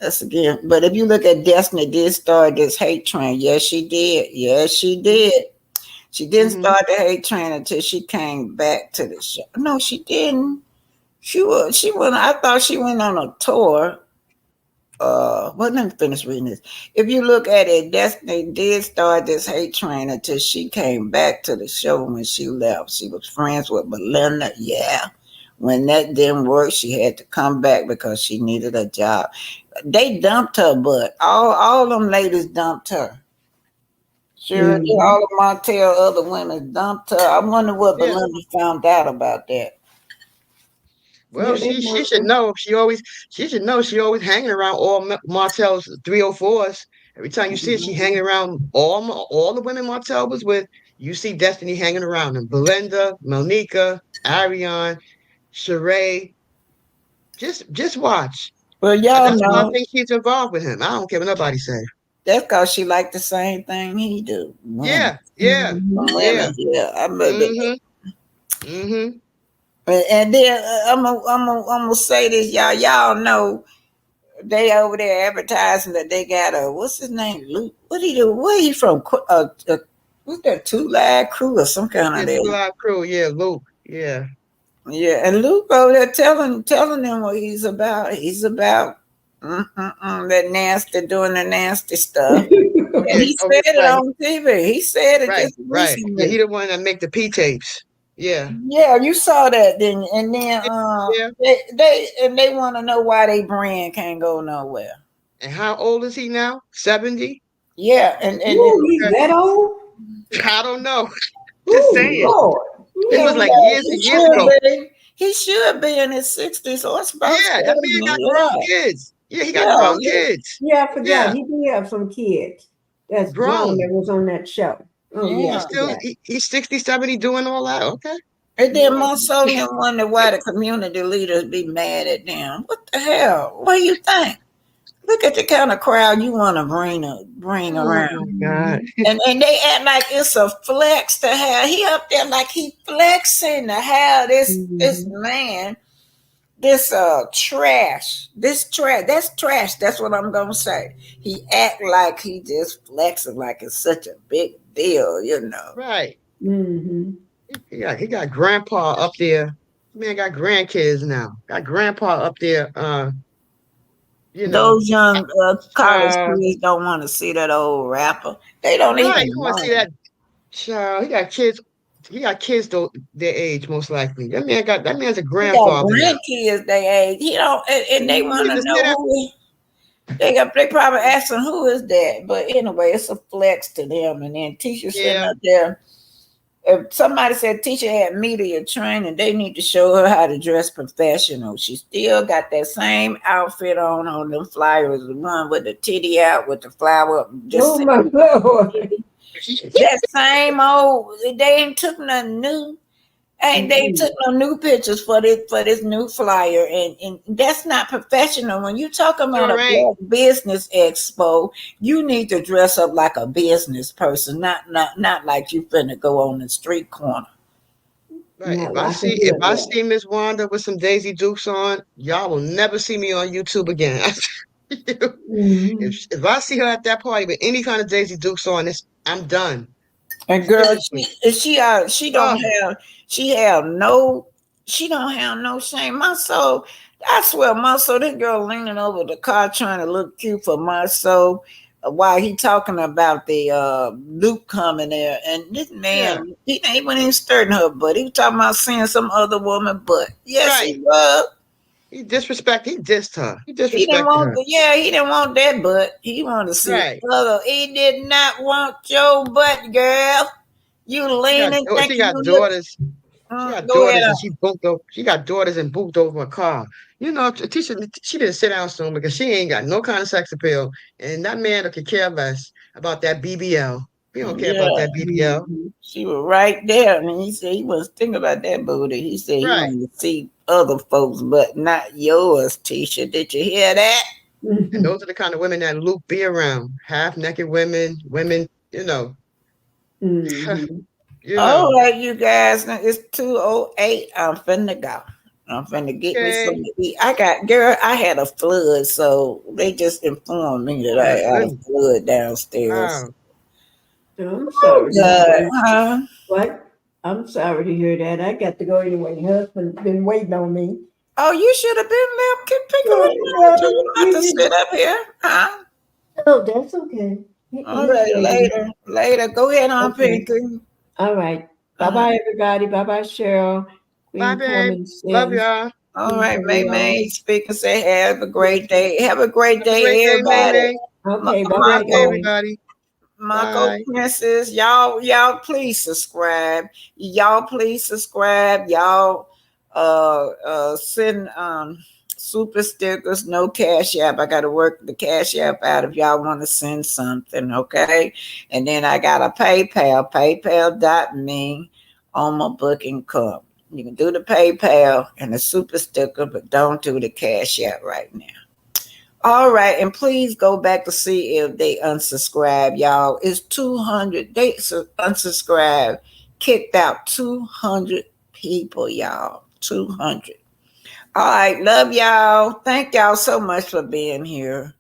That's again. But if you look at Destiny, did start this hate train. Yes, she did. Yes, she did. She didn't hmm start the hate train until she came back to the show. No, she didn't. She went. I thought she went on a tour. Well, let me finish reading this. If you look at it, Destiny did start this hate train until she came back to the show when she left. She was friends with Belinda. Yeah. When that didn't work, she had to come back because she needed a job. They dumped her, but all them ladies dumped her. Sure, all of Montel other women dumped her. I wonder what yeah. Belinda found out about that. Well, she should know. She should know. She always hanging around all Martell's 304s. Every time you see her, she hanging around all the women Martell was with. You see Destiny hanging around them. Belinda, Monica, Ariane, Sheree. Just watch. Well, y'all That's why I know think she's involved with him. I don't care what nobody say. that's because she liked the same thing he do. Women, Yeah, yeah, women. yeah. Yeah, I remember. Mm-hmm. Mm-hmm. And then I'm gonna say this, y'all. Y'all know they over there advertising that they got a what's his name, Luke. What he do? Where he from? What's that, Two Live Crew or some kind of Yeah, Two that? Live Crew. Yeah, Luke. Yeah. Yeah, and Luke over there telling them what he's about. He's about that nasty, doing the nasty stuff. Oh And yeah. he Oh said yeah. it Right. on TV. He said it Right. just Right. Yeah. He recently. the one that make the P tapes. Yeah. Yeah, you saw that, didn't you? And then Yeah. they want to know why they brand can't go nowhere. And how old is he now? 70? Yeah, and Ooh, he's that old? I don't know. Just Ooh, saying. Lord. This yeah, was like yeah, years he and years should ago. be. He should be in his 60s or it's about Yeah, that man 70. got grown Yeah, kids. Yeah, he got yeah, grown kids. Yeah, I forgot. Yeah, He did have some kids that's grown that grown. was on that show. Oh, yeah, I He's yeah. still forgot. he's 60, 70 doing all that. Okay. And then Yeah. Monsonia wonder why the community leaders be mad at them. What the hell? What do you think? Look at the kind of crowd you want to bring Oh around. my God. And they act like it's a flex to have he up there like he flexing to have this Mhm. man, this trash. This trash. That's trash. That's what I'm gonna say. He act like he just flexing like it's such a big deal. Right. Mhm. He got grandpa up there. Man got grandkids now. Got grandpa up there. You know. Those young college Uh, kids don't want to see that old rapper. They don't right. even You want to see know. that child? He got kids he got kids though their age most likely. That man's a He got grandfather now. grandkids they age. He don't, and they want You to just say know that? who. They probably asking who is that, but anyway, it's a flex to them. And then teacher sitting Yeah. up there. If somebody said teacher had media training, they need to show her how to dress professional. She still got that same outfit on them flyers, the one with the titty out with the flower up. Oh my Lord. That same old. They ain't took nothing new. Ain't they Mhm. took no new pictures for this new flyer, and that's not professional. When you talk about Sure a ain't. black business expo, you need to dress up like a business person, not like you finna go on the street corner. Right. Not If I like a see if I hood see Miss Wanda with some Daisy Dukes on, y'all will never see me on YouTube again. rat. If I see her at that party with any kind of Daisy Dukes on, I'm done. And girl, Seriously. she don't Oh, have she have no she don't have no shame. My soul, I swear, my soul. This girl leaning over the car trying to look cute for my soul, while he talking about the Luke coming there, and this yeah. man he wasn't even stirring her butt. He was talking about seeing some other woman butt. Yes, he Right. was. He dissed her. He He didn't disrespected want her. the, yeah, he didn't want that butt. He wanted to see Right. other. He did not want your butt, girl. You leaning, She thinking got you look. daughters. She got Go ahead. daughters and she got daughters and booked over a car. You know, Tisha, she didn't sit down soon because she ain't got no kind of sex appeal. And that man could care less about that BBL. He don't care about Yeah, that BBL. Mhm. she was right there. And he said he was thinking about that booty. He said he Right. wanted to see other folks, but not yours, Tisha. Did you hear that? And Mhm. those are the kind of women that Luke be around. Half naked women, Mhm. you All know. right, you guys. Now it's 2:08. I'm finna go. I'm finna get me Okay. something to eat. Girl, I had a flood, so they just informed me that Oh my I had a goodness. flood downstairs. Wow. I'm Oh, sorry to hear God, that. huh? What? I'm sorry to hear that. I got to go anyway. Husband's been waiting on me. Oh, you should have been left. Pick up Well, the phone. yeah, You don't have to he, sit up here, huh? oh, that's okay. All He's right, waiting. later. Later. Go ahead on, Okay. Pinky. All right. Bye Uh, bye, everybody. Bye bye, Cheryl. Bye, Queen babe. Carmen Love says, y'all. all Queen right, May Carol. May. Speaker say, have a great day. Have a great Have a great day, day, May everybody. May. Okay. Bye Have a bye, great day, Marco, guys. everybody. Marco Bye. Princess, y'all please subscribe. Y'all please subscribe. Y'all send super stickers, no cash app. I gotta work the cash app out if y'all want to send something, okay? And then I got a PayPal, paypal.me on my booking cup. You can do the PayPal and the super sticker, but don't do the cash app right now. All right, and please go back to see if they unsubscribe, y'all. It's 200. They unsubscribe, kicked out 200 people, y'all. 200. All right, love y'all. Thank y'all so much for being here.